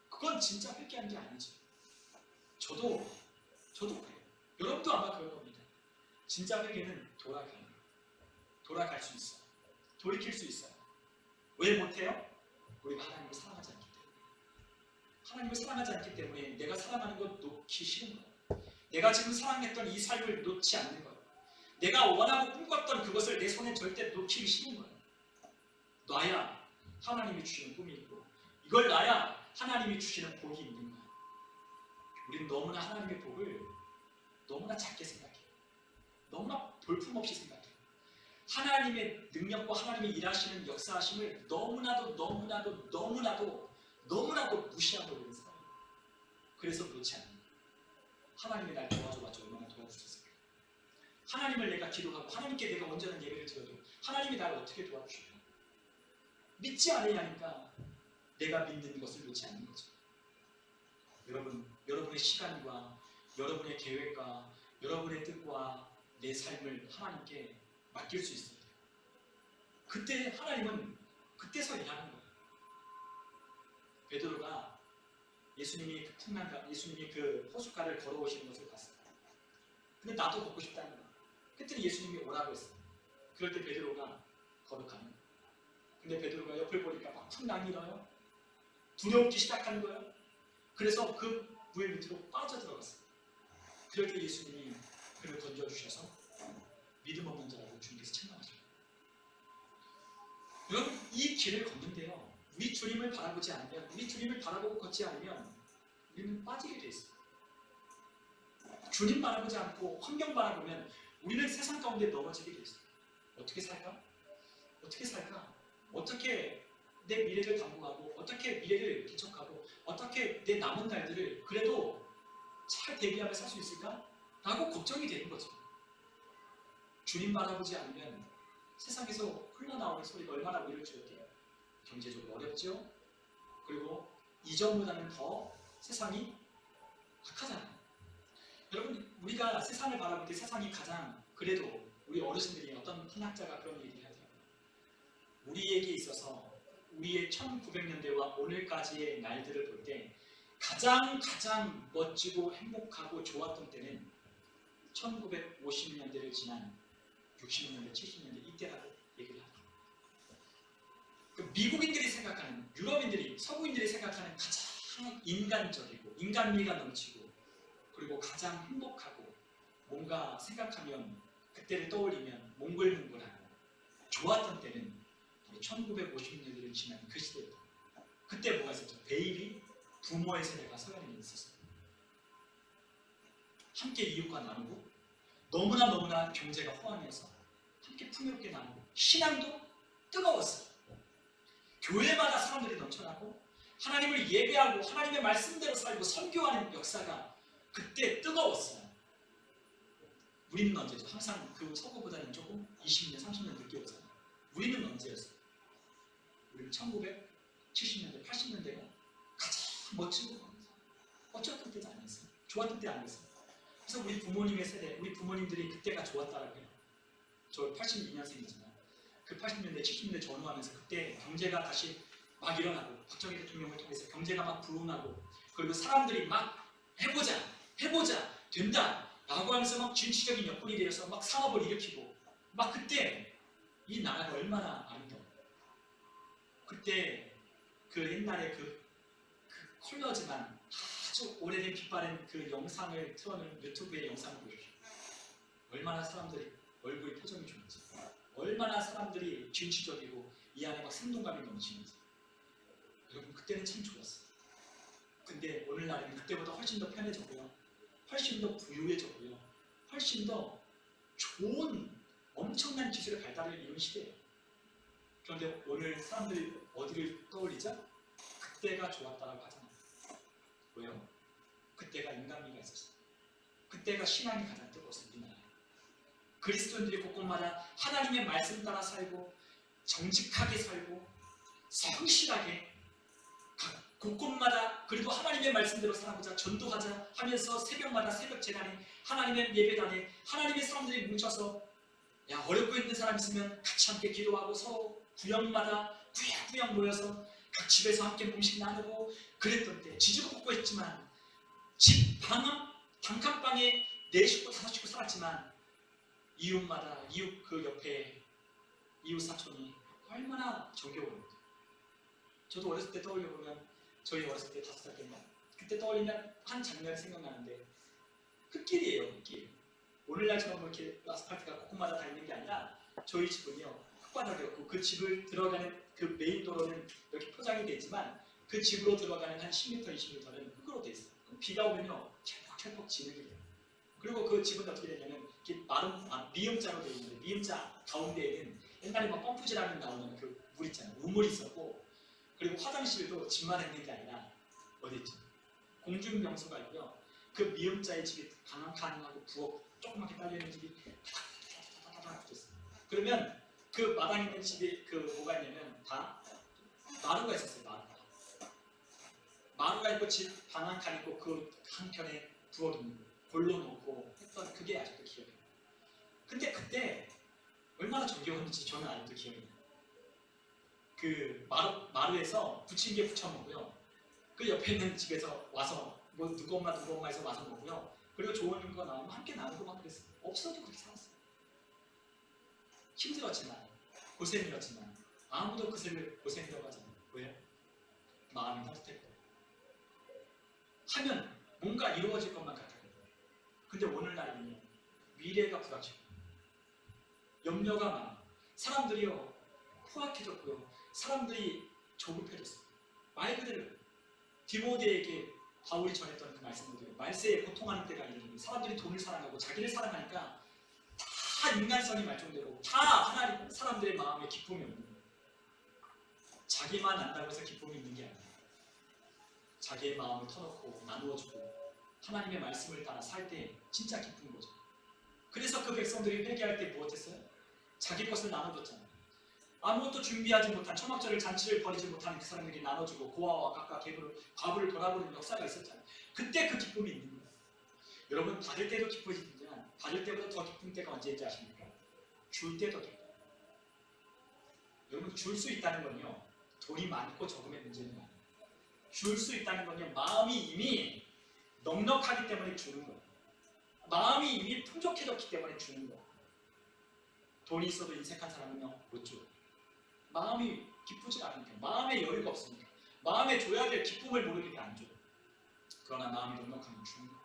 그건 진짜 회개한 게 아니죠. 저도 그래요. 여러분도 아마 그럴 겁니다. 진짜 회개는 돌아갈 수 있어요. 돌이킬 수 있어요. 왜 못해요? 우리가 하나님을 사랑하지 않기 때문에. 하나님을 사랑하지 않기 때문에 내가 사랑하는 것 놓기 싫은 거예요. 내가 지금 사랑했던 이 삶을 놓지 않는 거예요. 내가 원하고 꿈꿨던 그것을 내 손에 절대 놓기기 싫은 거예요. 놔야 하나님이 주시는 꿈이 있고, 이걸 놔야 하나님이 주시는 복이 있는 거예요. 우리는 너무나 하나님의 복을 너무나 작게 생각해요. 너무나 볼품없이 생각해요. 하나님의 능력과 하나님이 일하시는 역사하심을 너무나도 무시하고 있는 사람이에요. 그래서 그렇지 않아요. 하나님이 날 도와줘봤자 얼마나 도와주셨을까. 하나님을 내가 기도하고 하나님께 내가 온전한 예배를 드려도 하나님이 나를 어떻게 도와주실까. 믿지 않으려니까 내가 믿는 것을 놓지 않는 거죠. 여러분의 시간과 여러분의 계획과 여러분의 뜻과 내 삶을 하나님께 맡길 수 있어요. 그때 하나님은 그때서 일하는 거예요. 베드로가 예수님이 그 호숫가를 걸어오시는 것을 봤어요. 근데 나도 걷고 싶다는 거예요. 그랬더니 예수님이 오라고 했어요. 그럴 때 베드로가 거룩하는 거예요. 근데 베드로가 옆을 보니까 막 풍랑이 일어요. 두려움기 시작하는 거예요. 그래서 그 물 밑으로 빠져들어갔어요. 그럴 때 예수님이 그를 건져주셔서 믿음 없는 자라고 주님께서 책망하셔요. 여러분, 이 길을 걷는데요, 우리 주님을 바라보지 않으면, 우리 주님을 바라보고 걷지 않으면 우리는 빠지게 돼 있어요. 주님 바라보지 않고 환경 바라보면 우리는 세상 가운데 넘어지게 돼 있어요. 어떻게 살까? 어떻게 내 미래를 담보하고, 어떻게 미래를 개척하고, 어떻게 내 남은 날들을 그래도 잘 대비하며 살 수 있을까? 라고 걱정이 되는 거죠. 주님 바라보지 않으면 세상에서 흘러나오는 소리가 얼마나 우리를 두렵게요. 경제적으로 어렵죠? 그리고 이전보다는 더 세상이 악하잖아요. 여러분, 우리가 세상을 바라볼 때 세상이 가장, 그래도 우리 어르신들이, 어떤 신학자가 그런 얘기를 하더라고요. 우리에게 있어서 우리의 1900년대와 오늘까지의 날들을 볼 때 가장 멋지고 행복하고 좋았던 때는 1950년대를 지난 60년대, 70년대 이때라고 얘기를 합니다. 그 미국인들이 생각하는, 유럽인들이, 서구인들이 생각하는 가장 인간적이고 인간미가 넘치고 그리고 가장 행복하고 뭔가 생각하면 그때를 떠올리면 몽글몽글하고 좋았던 때는 1950년대를 지난 그 시대입니다. 그때 뭐가 있었죠? 베이비 부모의 세대가 서양에 있었어요. 함께 이웃과 나누고 너무나 경제가 호황해서 함께 풍요롭게 나누고 신앙도 뜨거웠어요. 교회마다 사람들이 넘쳐나고 하나님을 예배하고 하나님의 말씀대로 살고 선교하는 역사가 그때 뜨거웠어요. 우리는 언제죠? 항상 그 서구보다는 조금 20년, 30년 늦게 오잖아요. 우리는 언제였어요? 우리는 1970년대, 80년대가 가장 멋지고 어쩌던 때도 아니었어요. 좋았던 때 아니었어요. 그래서 우리 부모님의 세대, 우리 부모님들이 그때가 좋았다라고 해요. 저 82년생이지만 그 80년대, 70년대 전후하면서 그때 경제가 다시 막 일어나고 박정희 대통령을 통해서 경제가 막 부흥하고 그리고 사람들이 막 해보자 된다 라고 하면서 막 진취적인 역군이 되어서 막 사업을 일으키고 막 그때 이 나라가 얼마나 아름다워. 그때 그 옛날에 그 컬러지만 아주 오래된 빛바랜 그 영상을 틀어놓은 유튜브의 영상을 보십시오. 얼마나 사람들이 얼굴 표정이 좋은지, 얼마나 사람들이 진취적이고 이 안에 막 생동감이 넘치는지. 여러분 그때는 참 좋았어요. 근데 오늘날에는 그때보다 훨씬 더 편해졌고요, 훨씬 더 부유해졌고요, 훨씬 더 좋은 엄청난 기술의 발달을 이룬 시대예요. 그런데 오늘 사람들이 어디를 떠올리죠? 그때가 좋았다라고 하잖아요. 왜요? 그때가 인간미가 있었어요. 그때가 신앙이 가장 뜨거웠어요. 우리나라에 그리스도인들이 곳곳마다 하나님의 말씀 따라 살고 정직하게 살고 성실하게 곳곳마다 그리고 하나님의 말씀대로 살아보자, 전도하자 하면서 새벽마다 새벽 재단에 하나님의 예배단에 하나님의 사람들이 뭉쳐서 야 어렵고 있는 사람 있으면 같이 함께 기도하고 서로 구역마다 꾸역꾸역 모여서 각 집에서 함께 음식 나누고 그랬던 때 지지고 볶고 했지만 집 단칸방에 4식구 5식구 살았지만 이웃마다 이웃 그 옆에 이웃 사촌이 얼마나 정겨워요. 저도 어렸을 때 떠올려보면 저희 어렸을 때 5살 때면 그때 떠올리면 한 장면이 생각나는데 흙길이에요. 흙길. 오늘날처럼 이렇게 아스팔트가 곳곳마다 다 있는 게 아니라 저희 집은요 흙바닥이었고 그 집을 들어가는 그 메인 도로는 이렇게 포장이 되어 있지만 그 집으로 들어가는 한 10m, 20m는 흙으로 되어 있어요. 비가 오면요 찰퍽찰퍽 지는 길이에요. 그리고 그 집은 어떻게 되냐면 이렇게 미음자로 되어 있는데 미음자 가운데에는 옛날에 막 펌프질하면 나오는 그 물 있잖아요. 우물이 있었고 그리고 화장실도 집만 있는 게 아니라 어디 있죠? 공중명소가 있고요. 그 미음자의 집이 가능하고 부엌 조그맣게 딸려있는 집이 다다다다다다 붙었어요. 그러면 그 마당 있는 집이 그 뭐가 있냐면 다 마루가 있었어요. 마루가 있고 집 방 한 칸 있고 그 한편에 부엌 있는 거 골로 놓고 했던 그게 아직도 기억해요. 근데 그때 얼마나 정겨웠는지 저는 아직도 기억이 나요. 그 마루에서 부침개 부쳐 먹고요. 그 옆에 있는 집에서 와서 뭐 누구 엄마에서 와서 먹고요. 그리고 좋은 거 나오면 함께 나누고 막 그랬어요. 없어도 그렇게 살았어요. 힘들었지만 고생이었지만 아무도 그 삶을 고생이라고 하지 않아요. 왜요? 마음이 따뜻했고 하면 뭔가 이루어질 것만 같았거든요. 근데 오늘날에는 미래가 불확실해요. 염려가 많아요. 사람들이요 포악해졌고요. 사람들이 조급해졌어요. 말 그대로 디모데에게 바울이 전했던 그 말씀대로 말세에 고통하는 때가 이르니 사람들이 돈을 사랑하고 자기를 사랑하니까 다 인간성이 말종대로 다 하나님 사람들의 마음에 기쁨이 없는 거예요. 자기만 안다고 해서 기쁨이 있는 게 아니에요. 자기의 마음을 터놓고 나누어주고 하나님의 말씀을 따라 살 때 진짜 기쁜 거죠. 그래서 그 백성들이 회개할 때 무엇했어요? 자기 것을 나눠줬잖아요. 아무것도 준비하지 못한 초막절을 잔치를 벌이지 못한 그 사람에게 나눠주고 고아와 각각 과부를 돌아보는 역사가 있었잖아요. 그때 그 기쁨이 있는 거예요. 여러분 받을 때도 기쁘지만 받을 때보다 더 기쁜 때가 언제인지 아십니까? 줄 때도 기뻐요. 여러분 줄 수 있다는 건요 돈이 많고 적음의 문제는 아니에요. 줄 수 있다는 건요 마음이 이미 넉넉하기 때문에 주는 거예요. 마음이 이미 풍족해졌기 때문에 주는 거예요. 돈이 있어도 인색한 사람은요 못 줘요. 마음이 기쁘지 않으니까, 마음에 여유가 없으니까, 마음에 줘야 될 기쁨을 모르니까 안 줘요. 그러나 마음이 넉넉하면 주는 거예요.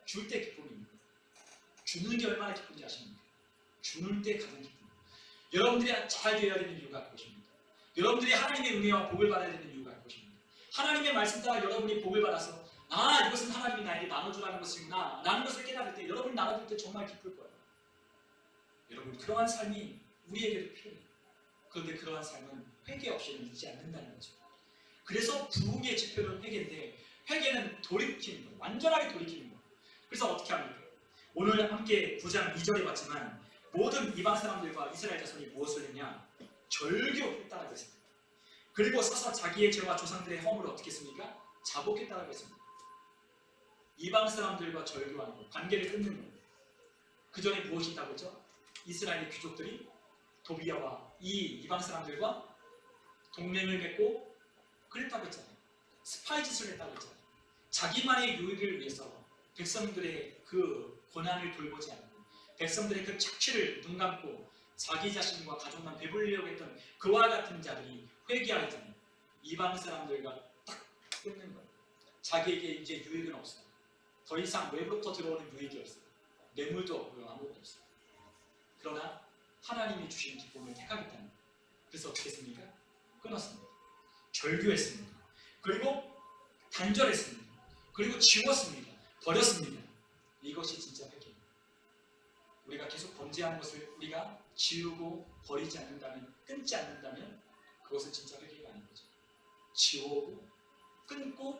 줄 때 기쁨이 있는 거예요. 주는 게 얼마나 기쁜지 아십니까? 주는 때 가장 기쁨. 여러분들이 잘 되어야 되는 이유가 그것입니다. 여러분들이 하나님의 은혜와 복을 받아야 되는 이유가 그것입니다. 하나님의 말씀 따라 여러분이 복을 받아서 아 이것은 하나님이 나에게 나눠주라는 것이구나 라는 것을 깨달을 때 여러분이 나눠줄 때 정말 기쁠 거예요. 여러분 그러한 삶이 우리에게도 필요해요. 그런데 그러한 삶은 회개 없이는 있지 않는다는 거죠. 그래서 부흥의 지표는 회개인데 회개는 돌이키는 거예요. 완전하게 돌이키는 거예요. 그래서 어떻게 합니까? 오늘 함께 9장 2절에 봤지만 모든 이방 사람들과 이스라엘 자손이 무엇을 했냐? 절교했다라고 했습니다. 그리고 서서 자기의 죄와 조상들의 허물을 어떻게 했습니까? 자복했다라고 했습니다. 이방 사람들과 절교하는 것, 관계를 끊는 것. 그 전에 무엇이 있다고 했죠? 이스라엘의 귀족들이 도비야와 이 이방 사람들과 동맹을 맺고 그랬다고 했잖아요. 스파이 짓을 했다고 했잖아요. 자기만의 유익을 위해서 백성들의 그 고난을 돌보지 않고 백성들의 그 착취를 눈 감고 자기 자신과 가족만 배불리려고 했던 그와 같은 자들이 회개하잖아요. 이방 사람들과 딱 끊는 거예요. 자기에게 이제 유익은 없어요. 더 이상 외부부터 들어오는 유익이 없어요. 뇌물도 없고요. 아무것도 없어요. 그러나 하나님이 주신 기쁨을 택하겠다는 거예요. 그래서 어떻게 했습니까? 끊었습니다. 절교했습니다. 그리고 단절했습니다. 그리고 지웠습니다. 버렸습니다. 이것이 진짜 회개입니다. 우리가 계속 범죄하는 것을 우리가 지우고 버리지 않는다면, 끊지 않는다면 그것은 진짜 회개가 아닌 거죠. 지우고 끊고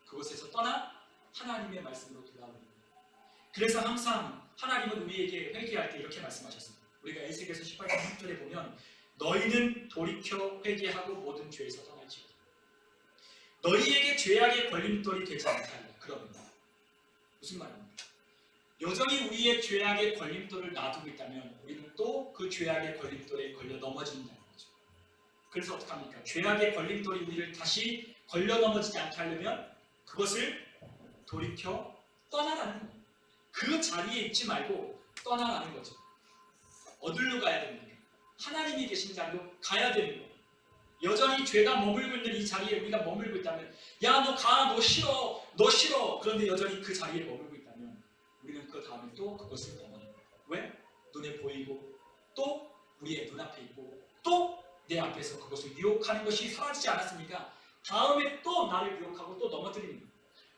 그것에서 떠나 하나님의 말씀으로 돌아오는 거예요. 그래서 항상 하나님은 우리에게 회개할 때 이렇게 말씀하셨습니다. 우리가 에스겔서 18장 3절에 보면 너희는 돌이켜 회개하고 모든 죄에서 떠날지어다. 너희에게 죄악의 걸림돌이 되지 않다니라. 그러면 무슨 말입니까? 여전히 우리의 죄악의 걸림돌을 놔두고 있다면 우리는 또 그 죄악의 걸림돌에 걸려 넘어진다는 거죠. 그래서 어떡합니까? 죄악의 걸림돌이 우리를 다시 걸려 넘어지지 않게 하려면 그것을 돌이켜 떠나라는 거예요. 그 자리에 있지 말고 떠나라는 거죠. 어디로 가야 됩니까? 하나님이 계신 자리로 가야 되는 거예요. 여전히 죄가 머물고 있는 이 자리에 우리가 머물고 있다면 야 너 가, 너 싫어, 너 싫어. 그런데 여전히 그 자리에 머물고 있다면 우리는 그 다음에 또 그것을 넘어요. 왜? 눈에 보이고 또 우리의 눈앞에 있고 또 내 앞에서 그것을 유혹하는 것이 사라지지 않았습니까? 다음에 또 나를 유혹하고 또 넘어뜨리는 거예요.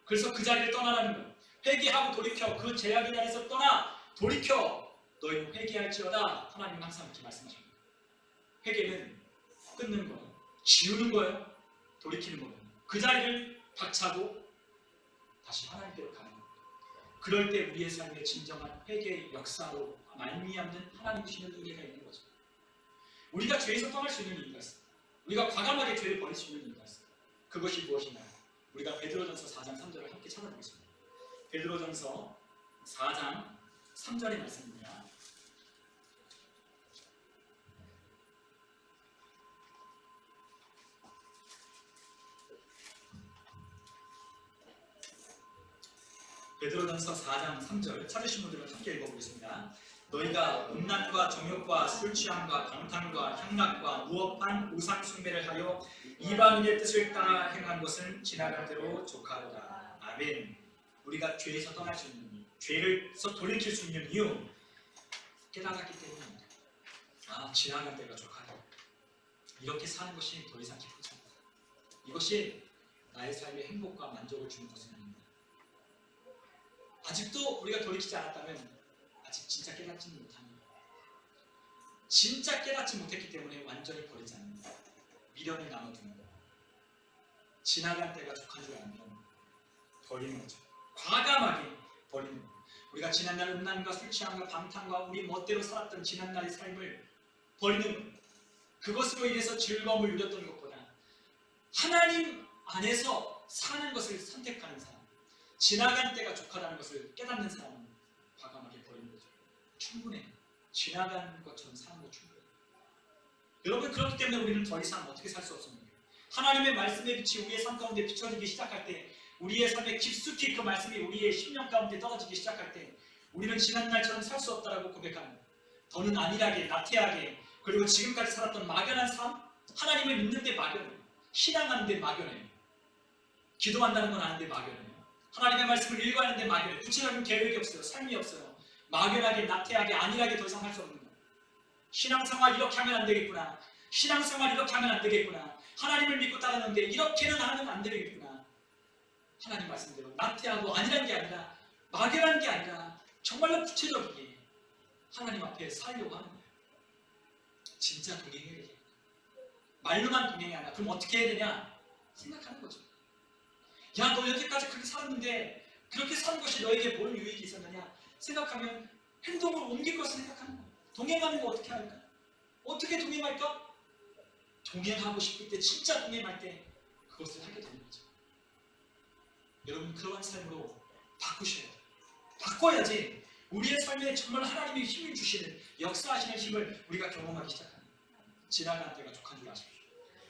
그래서 그 자리를 떠나라는 거예요. 회개하고 돌이켜 그 죄악의 자리에서 떠나 돌이켜 너희는 회개할지어다. 하나님은 항상 이렇게 말씀하십니다. 회개는 끊는 거예요. 지우는 거예요. 돌이키는 거예요. 그 자리를 박차고 다시 하나님께로 가는 거예요. 그럴 때 우리의 삶에 진정한 회개의 역사로 말미암는 하나님 주시는 은혜가 있는 거죠. 우리가 죄에서 떠날 수 있는 이유가 있어요. 우리가 과감하게 죄를 버릴 수 있는 이유가 있어요. 그것이 무엇인가요? 우리가 베드로전서 4장 3절을 함께 찾아보겠습니다. 베드로전서 4장 3절의 말씀입니다. 베드로전서 4장 3절 찾으신 분들은 함께 읽어보겠습니다. 너희가 음란과 정욕과 술취함과 방탕과 향락과 무업한 우상 숭배를 하여 이방인의 뜻을 따라 행한 것은 지나간 대로 족하도다. 아멘. 우리가 죄에서 떠날 수 있는 이유, 죄에서 돌이킬 수 있는 이유 깨달았기 때문입니다. 아, 지나간 때가 족하다. 이렇게 사는 것이 더 이상 기쁘지 않다. 이것이 나의 삶에 행복과 만족을 주는 것은 아닙니다. 아직도 우리가 돌이키지 않았다면 아직 진짜 깨닫지는 못합니다. 진짜 깨닫지 못했기 때문에 완전히 버리지 않는다. 미련을 남아두는 거. 지나간 때가 족한 줄 알면 버리는 거죠. 과감하게 버리는 거. 우리가 지난날 음란과 술취함과 방탕과 우리 멋대로 살았던 지난날의 삶을 버리는 거. 그것으로 인해서 즐거움을 누렸던 것보다 하나님 안에서 사는 것을 선택하는 사람, 지나간 때가 족하다는 것을 깨닫는 사람은 과감하게 버리는 거죠. 충분해. 지나간 것처럼 사는 거 충분해. 여러분, 그렇기 때문에 우리는 더 이상 어떻게 살 수 없습니까? 하나님의 말씀의 빛이 우리의 삶 가운데 비춰지기 시작할 때, 우리의 삶에 깊숙이 그 말씀이 우리의 심령 가운데 떨어지기 시작할 때 우리는 지난날처럼 살 수 없다라고 고백하는 거예요. 더는 안일하게, 나태하게, 그리고 지금까지 살았던 막연한 삶, 하나님을 믿는데 막연해요. 신앙하는데 막연해요. 기도한다는 건 아는데 막연해요. 하나님의 말씀을 읽어하는데 막연해요. 구체적인 계획이 없어요. 삶이 없어요. 막연하게, 나태하게, 안일하게 더 이상 할 수 없는 거예요. 신앙생활 이렇게 하면 안 되겠구나. 신앙생활 이렇게 하면 안 되겠구나. 하나님을 믿고 따르는데 이렇게는 하면 안 되겠구나. 하나님 말씀대로 나태하고 안일한 게 아니라, 막연한 게 아니라 정말로 구체적이게 하나님 앞에 살려고 하는 거예요. 진짜 동행해야 돼요. 말로만 동행이 아니라 그럼 어떻게 해야 되냐? 생각하는 거죠. 야, 너 여태까지 그렇게 살았는데 그렇게 사는 것이 너에게 뭔 유익이 있었느냐? 생각하면 행동을 옮길 것을 생각하는 거예요. 동행하는 거 어떻게 할까? 어떻게 동행할까? 동행하고 싶을 때, 진짜 동행할 때 그것을 하게 되는 거죠. 여러분, 그러한 삶으로 바꾸셔야 돼요. 바꿔야지 우리의 삶에 정말 하나님의 힘을 주시는, 역사하시는 힘을 우리가 경험하기 시작합니다. 지나간 때가 족한 줄 아십시오.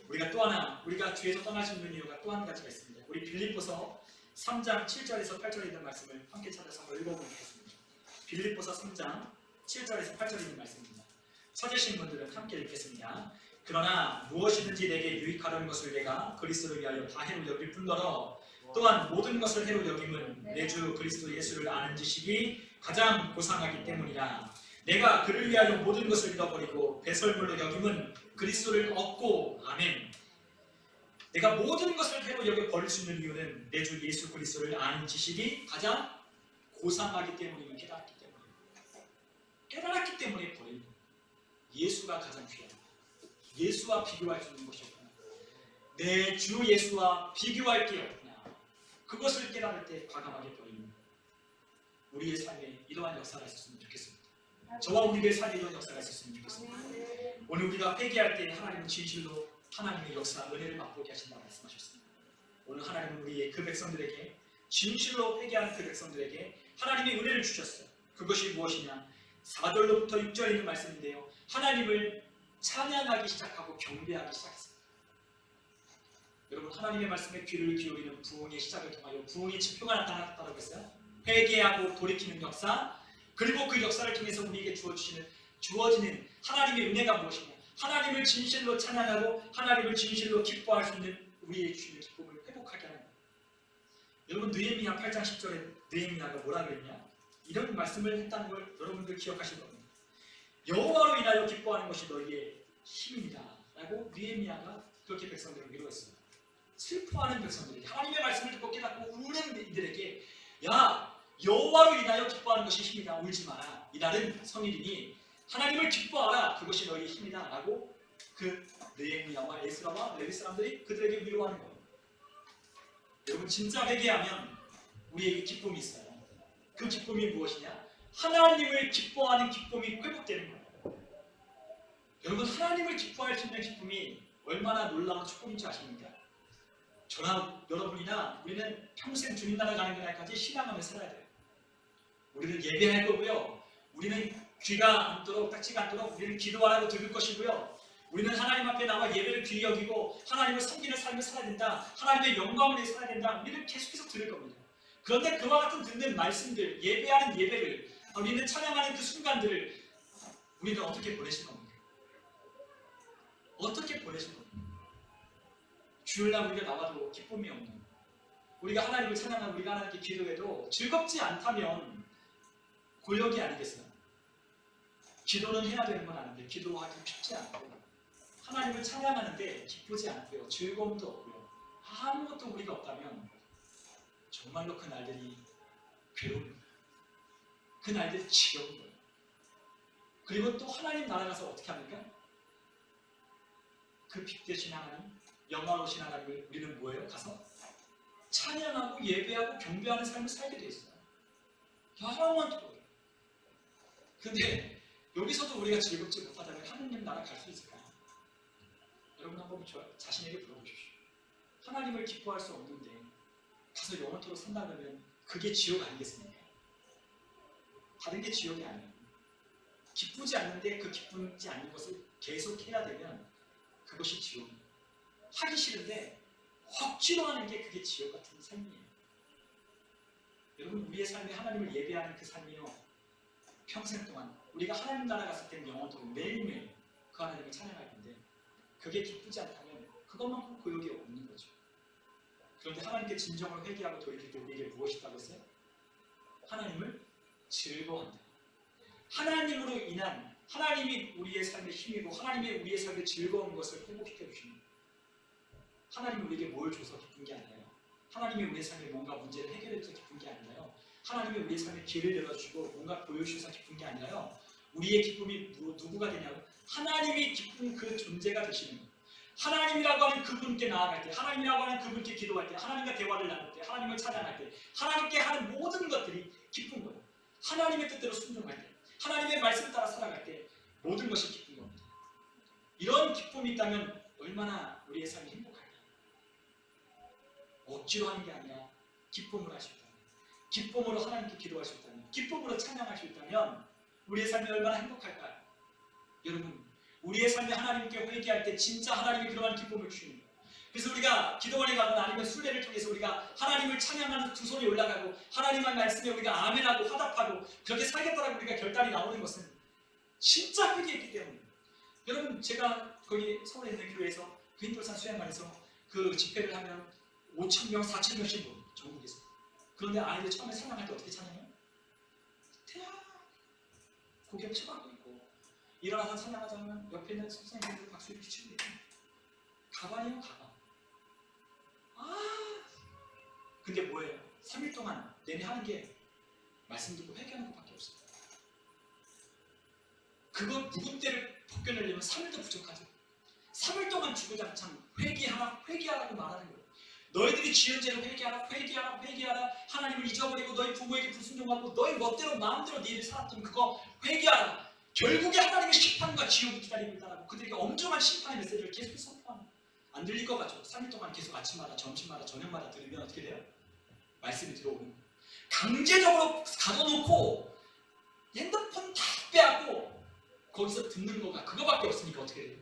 우리가 또 하나, 우리가 주에서 떠날 수 있는 이유가 또 한 가지가 있습니다. 우리 빌립보서 3장 7절에서 8절에 있는 말씀을 함께 찾아서 한번 읽어보면 좋겠습니다. 빌립보서 3장 7절에서 8절에 있는 말씀입니다. 찾으신 분들은 함께 읽겠습니다. 그러나 무엇이든지 내게 유익하려는 것을 내가 그리스도를 위하여 다 해로 여길 뿐더러 또한 모든 것을 해로 여김은 내 주 그리스도 예수를 아는 지식이 가장 고상하기 때문이라. 내가 그를 위하여 모든 것을 잃어버리고 배설물로 여김은 그리스도를 얻고. 아멘. 내가 모든 것을 해로 여겨 버릴 수 있는 이유는 내 주 예수 그리스도를 아는 지식이 가장 고상하기 때문이면, 깨달았기 때문이에요. 깨달았기 때문에 버리는 거예요. 예수가 가장 귀하다. 예수와 비교할 수 있는 것이 없구나. 내 주 예수와 비교할 게 없구나. 그것을 깨달을 때 과감하게 버리는, 우리의 삶에 이러한 역사가 있었으면 좋겠습니다. 저와 우리의 삶에 이런 역사가 있었으면 좋겠습니다. 오늘 우리가 회개할 때 하나님은 진실로 하나님의 역사, 은혜를 맛보게 하신다고 말씀하셨습니다. 오늘 하나님은 우리의 그 백성들에게, 진실로 회개하는 그 백성들에게 하나님의 은혜를 주셨어요. 그것이 무엇이냐? 4절로부터 6절에 있는 말씀인데요, 하나님을 찬양하기 시작하고 경배하기 시작했습니다. 여러분, 하나님의 말씀에 귀를 기울이는 부흥의 시작을 통하여 부흥의 지표가 나타났다고 했어요. 회개하고 돌이키는 역사, 그리고 그 역사를 통해서 우리에게 주어지는 하나님의 은혜가 무엇이냐? 하나님을 진실로 찬양하고 하나님을 진실로 기뻐할 수 있는 우리의 주의 기쁨을 회복하게 하는 거예요. 여러분, 느헤미야 8장 10절에 느헤미야가 뭐라 그랬냐? 이런 말씀을 했다는 걸 여러분들 기억하실 겁니다. 여호와로 인하여 기뻐하는 것이 너희의 힘이다 라고 느헤미야가 그렇게 백성들을 위로했어요. 슬퍼하는 백성들에게, 하나님의 말씀을 듣고 깨닫고 우는 이들에게, 야, 여호와로 인하여 기뻐하는 것이 힘이다. 울지 마라. 이날은 성일이니 하나님을 기뻐하라. 그것이 너희의 힘이다 라고 그 느헤미야와 에스라와 레위 사람들이 그들에게 위로하는 거예요. 여러분, 진짜 회개하면 우리에게 기쁨이 있어요. 그 기쁨이 무엇이냐? 하나님을 기뻐하는 기쁨이 회복되는 거예요. 여러분, 하나님을 기뻐할 수 있는 기쁨이 얼마나 놀라운 축복인지 아십니까? 저나 여러분이나 우리는 평생 주님 나라 가는 그날까지 신앙하며 살아야 돼요. 우리는 예배할 거고요, 우리는 귀가 앉도록, 딱지가 앉도록 우리는 기도 안 하고 들을 것이고요, 우리는 하나님 앞에 나와 예배를 귀히 여기고 하나님을 섬기는 삶을 살아야 된다, 하나님의 영광을 위해 살아야 된다, 우리는 계속해서 들을 겁니다. 그런데 그와 같은 듣는 말씀들, 예배하는 예배를, 우리는 찬양하는 그 순간들을 우리는 어떻게 보내신 겁니까? 어떻게 보내신 겁니까? 주일날 우리가 나와도 기쁨이 없는, 우리가 하나님을 찬양하고 우리가 하나님께 기도해도 즐겁지 않다면 고역이 아니겠어요? 기도는 해야 되는 건 아는데 기도하기 쉽지 않고, 하나님을 찬양하는데 기쁘지 않고요, 즐거움도 없고요, 아무것도 우리가 없다면 정말로 그 날들이 괴로운 거예요. 그 날들이 지겨운 거예요. 그리고 또 하나님 나라 가서 어떻게 합니까? 그 빛되신 하나님, 영광로우신 하나님을 우리는 뭐예요? 가서 찬양하고 예배하고 경배하는 삶을 살게 돼 있어요. 영원토록. 근데 여기서도 우리가 즐겁지 못하다면 하나님 나라 갈 수 있을까요? 여러분, 한번 저 자신에게 물어보십시오. 하나님을 기뻐할 수 없는데 가서 영원토록 산다면 그게 지옥 아니겠습니까? 다른 게 지옥이 아니에요. 기쁘지 않는데 그 기쁘지 않는 것을 계속 해야 되면 그것이 지옥입니다. 하기 싫은데 억지로 하는 게 그게 지옥 같은 삶이에요. 여러분, 우리의 삶에 하나님을 예배하는 그 삶이요, 평생 동안 우리가 하나님 나라 갔을 때는 영원토록 매일매일 그 하나님을 찬양할 텐데 그게 기쁘지 않다면 그것만큼 고역이 없는 거죠. 그런데 하나님께 진정으로 회개하고 돌이킬 때 우리에게 무엇이 있다고 했어요? 하나님을 즐거워한다. 하나님으로 인한, 하나님이 우리의 삶의 힘이고 하나님이 우리의 삶의 즐거운 것을 회복시켜 주십니다. 하나님이 우리에게 뭘 줘서 기쁜 게 아니에요. 하나님이 우리의 삶에 뭔가 문제를 해결해 줘서 기쁜 게 아니라요, 하나님이 우리의 삶에 길을 열어주시고 뭔가 보여주셔서 기쁜 게 아니라요, 우리의 기쁨이 누구가 되냐고, 하나님이 기쁜 그 존재가 되시는 거예요. 하나님이라고 하는 그분께 나아갈 때, 하나님이라고 하는 그분께 기도할 때, 하나님과 대화를 나눌 때, 하나님을 찬양할 때, 하나님께 하는 모든 것들이 기쁜 거예요. 하나님의 뜻대로 순종할 때, 하나님의 말씀 따라 살아갈 때 모든 것이 기쁜 겁니다. 이런 기쁨이 있다면 얼마나 우리의 삶이 행복할까요? 억지로 하는 게 아니라 기쁨으로 할 수 있다면, 기쁨으로 하나님께 기도할 수 있다면, 기쁨으로 찬양할 수 있다면 우리의 삶이 얼마나 행복할까요? 여러분, 우리의 삶이 하나님께 회개할 때 진짜 하나님이 그러한 기쁨을 주십니다. 그래서 우리가 기도원에 가거나 아니면 순례를 통해서 우리가 하나님을 찬양하는 두 손이 올라가고 하나님의 말씀에 우리가 아멘하고 화답하고 그렇게 살겠다라고 우리가 결단이 나오는 것은 진짜 회개했기 때문입니다. 여러분, 제가 거기 서울에 있는 교회에서 그인돌산 수양관에서 그 집회를 하면 5,000명, 4,000명씩 모입니다. 전국에서. 그런데 아이들 처음에 찬양할 때 어떻게 찬양해요? 태야 고개 쳐박고 있고 일어나서 찬양하자면 옆에 있는 선생님들 박수 이렇게 치고 있고 가관이요, 가관. 근데 뭐예요? 3일 동안 내내 하는 게 말씀 듣고 회개하는 것밖에 없어요. 그거 묵은 때를 벗겨내려면 3일도 부족하죠. 3일 동안 주구장창 회개하라고 말하는 거예요. 너희들이 지은 죄를 회개하라. 하나님을 잊어버리고 너희 부모에게 불순종하고 너희 멋대로 마음대로 네 일을 살았던 그거 회개하라. 결국에 하나님의 심판과 지옥이 기다리고 있다라고 그들에게 엄중한 심판의 메시지를 계속 선포합니다. 안 들릴 것 같죠? 3일 동안 계속 아침마다 점심마다 저녁마다 들으면 어떻게 돼요? 말씀이 들어오는 거예요. 강제적으로 가둬놓고 핸드폰 다 빼앗고 거기서 듣는 거가 그거밖에 없으니까 어떻게 돼요?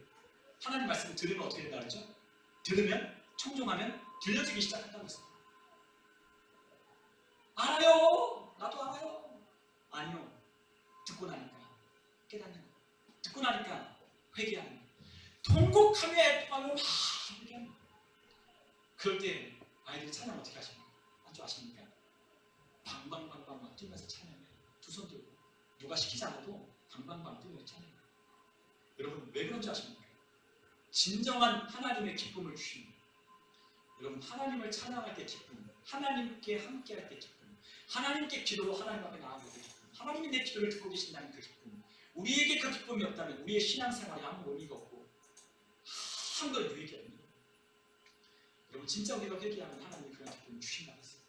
하나님 말씀을 들으면 어떻게 된다 그랬죠? 들으면, 청종하면 들려지기 시작한다고 했어요. 알아요. 나도 알아요. 아니요. 듣고 나니까 깨닫는 거예요. 듣고 나니까 회개하는 거예요. 통곡하며 막 회개하는 거예요. 그럴 때 아이들이 찬양 어떻게 하십니까? 아주 아십니까? 방방방방 막 뛰면서 찬양해요. 두 손 들고 누가 시키지 않아도 방방방 뛰면서 찬양해요. 여러분, 왜 그런지 아십니까? 진정한 하나님의 기쁨을 주십니다. 여러분, 하나님을 찬양할 때 기쁨, 하나님께 함께할 때 기쁨, 하나님께 기도로 하나님 앞에 나아갈 때 기쁨, 하나님이 내 기도를 듣고 계신다는 그 기쁨, 우리에게 그 기쁨이 없다면 우리의 신앙생활에 아무 의미가 없고 한걸 유익이 없는 거예요. 여러분, 진짜 우리가 회개하면 하나님이 그런 기쁨을 주신다고 했어요.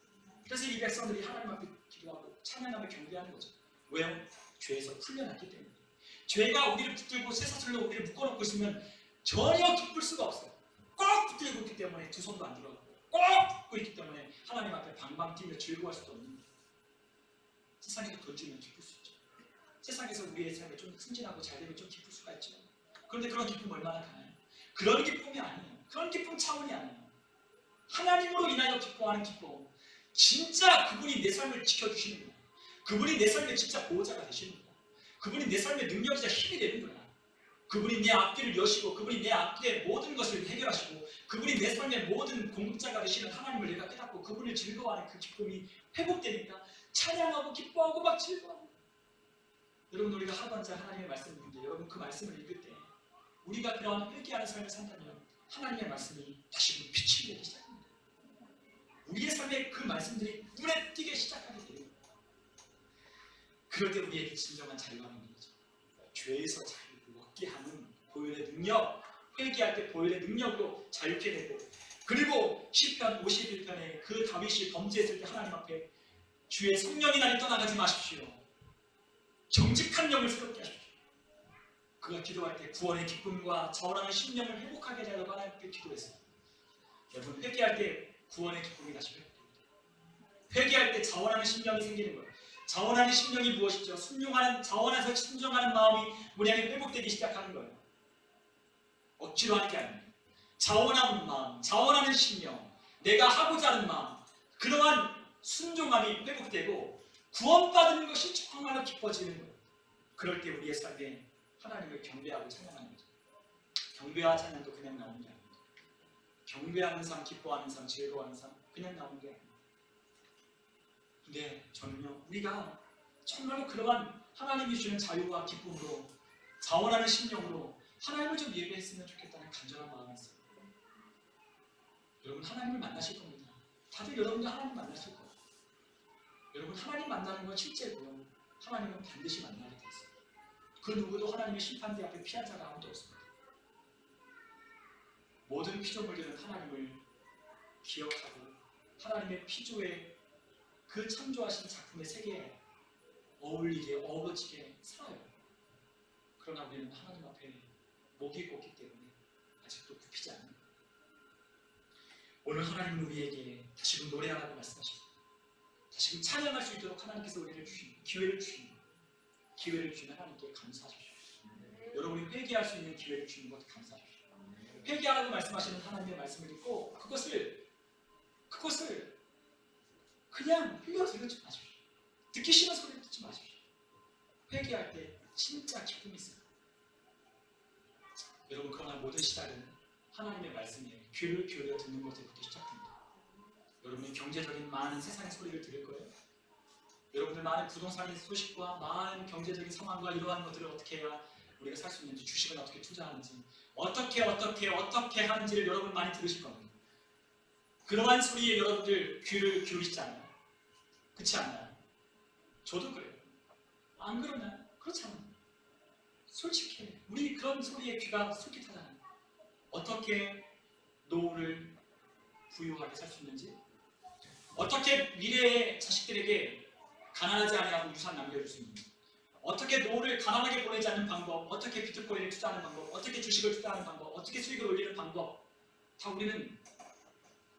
그래서 이 백성들이 하나님 앞에 기도하고 찬양하며 경배하는 거죠. 왜요? 죄에서 풀려났기 때문에. 죄가 우리를 붙들고 쇠사슬로 우리를 묶어놓고 있으면 전혀 기쁠 수가 없어요. 꼭 붙들고 있기 때문에 두 손도 안 들어가고 꼭 붙고 있기 때문에 하나님 앞에 방방 뛰며 즐거워할 수도 없는 거예요. 세상에서 던지면 기쁠 수 있죠. 세상에서 우리의 삶에 좀 승진하고 잘 되면 좀 기쁠 수가 있죠. 그런데 그런 기쁨 얼마나 가나요? 그런 기쁨이 아니에요. 그런 기쁨 차원이 아니에요. 하나님으로 인하여 기뻐하는 기쁨, 진짜 그분이 내 삶을 지켜주시는 거예요. 그분이 내 삶의 진짜 보호자가 되시는 거예요. 그분이 내 삶의 능력이자 힘이 되는 거예요. 그분이 내 앞길을 여시고 그분이 내 앞길의 모든 것을 해결하시고 그분이 내 삶의 모든 공급자가 되시는 하나님을 내가 깨닫고 그분을 즐거워하는 그 기쁨이 회복되니까 찬양하고 기뻐하고 막 즐거워하고. 여러분, 우리가 하루 한자 하나님의 말씀을 읽는데 여러분 그 말씀을 읽을 때 우리가 그런 회개하는 삶을 산다면 하나님의 말씀이 다시 빛이 되기 시작합니다. 우리의 삶에 그 말씀들이 눈에 띄기 시작하게 돼요. 그럴 때 우리에게 진정한 자유가 있는 거죠. 죄에서 자유를 얻게 하는 보혈의 능력, 회개할 때 보혈의 능력으로 자유케 되고, 그리고 시편 51편에 그 다윗이 범죄했을 때 하나님 앞에 주의 성령이 나를 떠나가지 마십시오. 정직한 영을 새롭게 하십시오. 그가 기도할 때 구원의 기쁨과 자원하는 심령을 회복하게 하려고 하나님께 기도했어요. 여러분, 회개할 때 구원의 기쁨이 다시 회복됩니다. 회개할 때 자원하는 심령이 생기는 거예요. 자원하는 심령이 무엇이죠? 자원해서 순종하는 마음이 우리 안에 회복되기 시작하는 거예요. 억지로 하는 게 아닙니다. 자원하는 마음, 자원하는 심령, 내가 하고자 하는 마음, 그러한 순종함이 회복되고 구원받는 것이 정말로 기뻐지는 거예요. 그럴 때 우리의 삶에 하나님을 경배하고 찬양하는 거죠. 경배와 찬양도 그냥 나오는 게 아닙니다. 경배하는 삶, 기뻐하는 삶, 즐거워하는 삶 그냥 나오는 게 아닙니다. 근데 저는요, 우리가 정말로 그러한 하나님이 주는 자유와 기쁨으로 자원하는 심령으로 하나님을 좀 예배했으면 좋겠다는 간절한 마음이 있어요. 여러분, 하나님을 만나실 겁니다. 다들 여러분도 하나님 만나실 거예요. 여러분, 하나님 만나는 건 실제고요. 하나님은 반드시 만나게 돼 있어요. 그 누구도 하나님의 심판대 앞에 피한 자가 아무도 없습니다. 모든 피조물들은 하나님을 기억하고 하나님의 피조의 그 창조하신 작품의 세계에 어울리게 어우러지게 살아요. 그러나 우리는 하나님 앞에 목이 꽂기 때문에 아직도 굽히지 않는 거예요. 오늘 하나님은 우리에게 다시금 노래하라고 말씀하십니다. 다시금 찬양할 수 있도록 하나님께서 우리를 주신 기회를 주신 하나님께 감사하십시오. 여러분이 회개할 수 있는 기회를 주는 것 감사하십시오. 회개하라고 말씀하시는 하나님의 말씀을 듣고 그것을 그냥 흘려서 듣지 마십시오. 듣기 싫은 소리를 듣지 마십시오. 회개할 때 진짜 기쁨이 있어요. 여러분, 그러나 모든 시작은 하나님의 말씀에 귀를 기울여 듣는 것부터 시작됩니다. 여러분이 경제적인 많은 세상의 소리를 들을 거예요. 여러분들 많은 부동산의 소식과 많은 경제적인 상황과 이러한 것들을 어떻게 해야 우리가 살 수 있는지, 주식은 어떻게 투자하는지, 어떻게 하는지를 여러분 많이 들으실 겁니다. 그러한 소리에 여러분들 귀를 기울이시지 않나요? 그렇지 않나요? 저도 그래요. 안 그러나요? 그렇지 않아요. 솔직해. 우리 그런 소리에 귀가 솔깃하잖아요. 어떻게 노후를 부유하게 살 수 있는지, 어떻게 미래의 자식들에게 가난하지 아니하고 유산 남겨줄 수 있는지, 어떻게 노후를 가난하게 보내지 않는 방법, 어떻게 비트코인을 투자하는 방법, 어떻게 주식을 투자하는 방법, 어떻게 수익을 올리는 방법, 다 우리는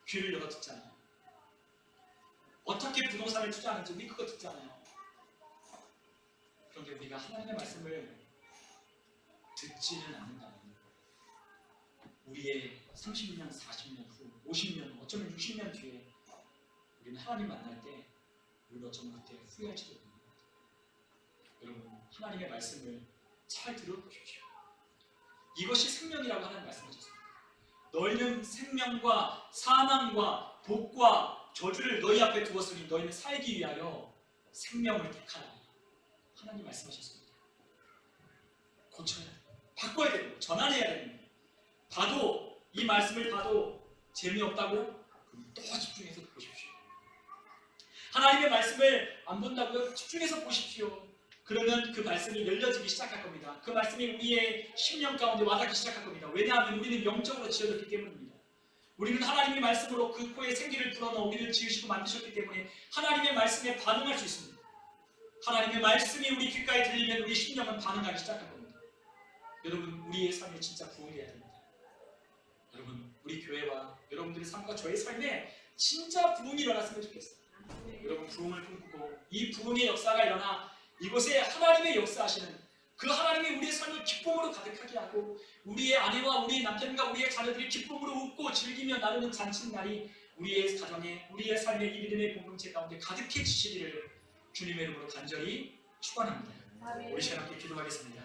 귀를 열어 듣잖아요. 어떻게 부동산을 투자하는지 우리 그거 듣잖아요. 그런데 우리가 하나님의 말씀을 듣지는 않는다면 우리의 30년, 40년 후, 50년, 어쩌면 60년 뒤에 우리는 하나님 만날 때 우리가 어쩌면 그때 후회할지도 모릅니다. 여러분, 하나님의 말씀을 잘 들어보십시오. 이것이 생명이라고 하나님 말씀하셨습니다. 너희는 생명과 사망과 복과 저주를 너희 앞에 두었으니 너희는 살기 위하여 생명을 택하라. 하나님 말씀하셨습니다. 고쳐야 돼요. 바꿔야 돼요. 전환해야 됩니다. 이 말씀을 봐도 재미없다고요? 그럼 또 집중해서 보십시오. 하나님의 말씀을 안 본다고요? 집중해서 보십시오. 그러면 그 말씀이 열려지기 시작할 겁니다. 그 말씀이 우리의 심령 가운데 와닿기 시작할 겁니다. 왜냐하면 우리는 영적으로 지어졌기 때문입니다. 우리는 하나님의 말씀으로 그 코에 생기를 불어넣어 우리를 지으시고 만드셨기 때문에 하나님의 말씀에 반응할 수 있습니다. 하나님의 말씀이 우리 귓가에 들리면 우리 심령은 반응하기 시작할 겁니다. 여러분, 우리의 삶이 진짜 부흥해야 됩니다. 여러분, 우리 교회와 여러분들의 삶과 저의 삶에 진짜 부흥이 일어났으면 좋겠어요. 여러분, 부흥을 꿈꾸고 이 부흥의 역사가 일어나 이곳에 하나님의 역사하시는 그 하나님이 우리의 삶을 기쁨으로 가득하게 하고 우리의 아내와 우리의 남편과 우리의 자녀들이 기쁨으로 웃고 즐기며 나누는 잔칫날이 우리의 가정에 우리의 삶의 이 믿음의 공동체 가운데 가득해지시기를 주님의 이름으로 간절히 축원합니다. 우리 시간 함께 기도하겠습니다.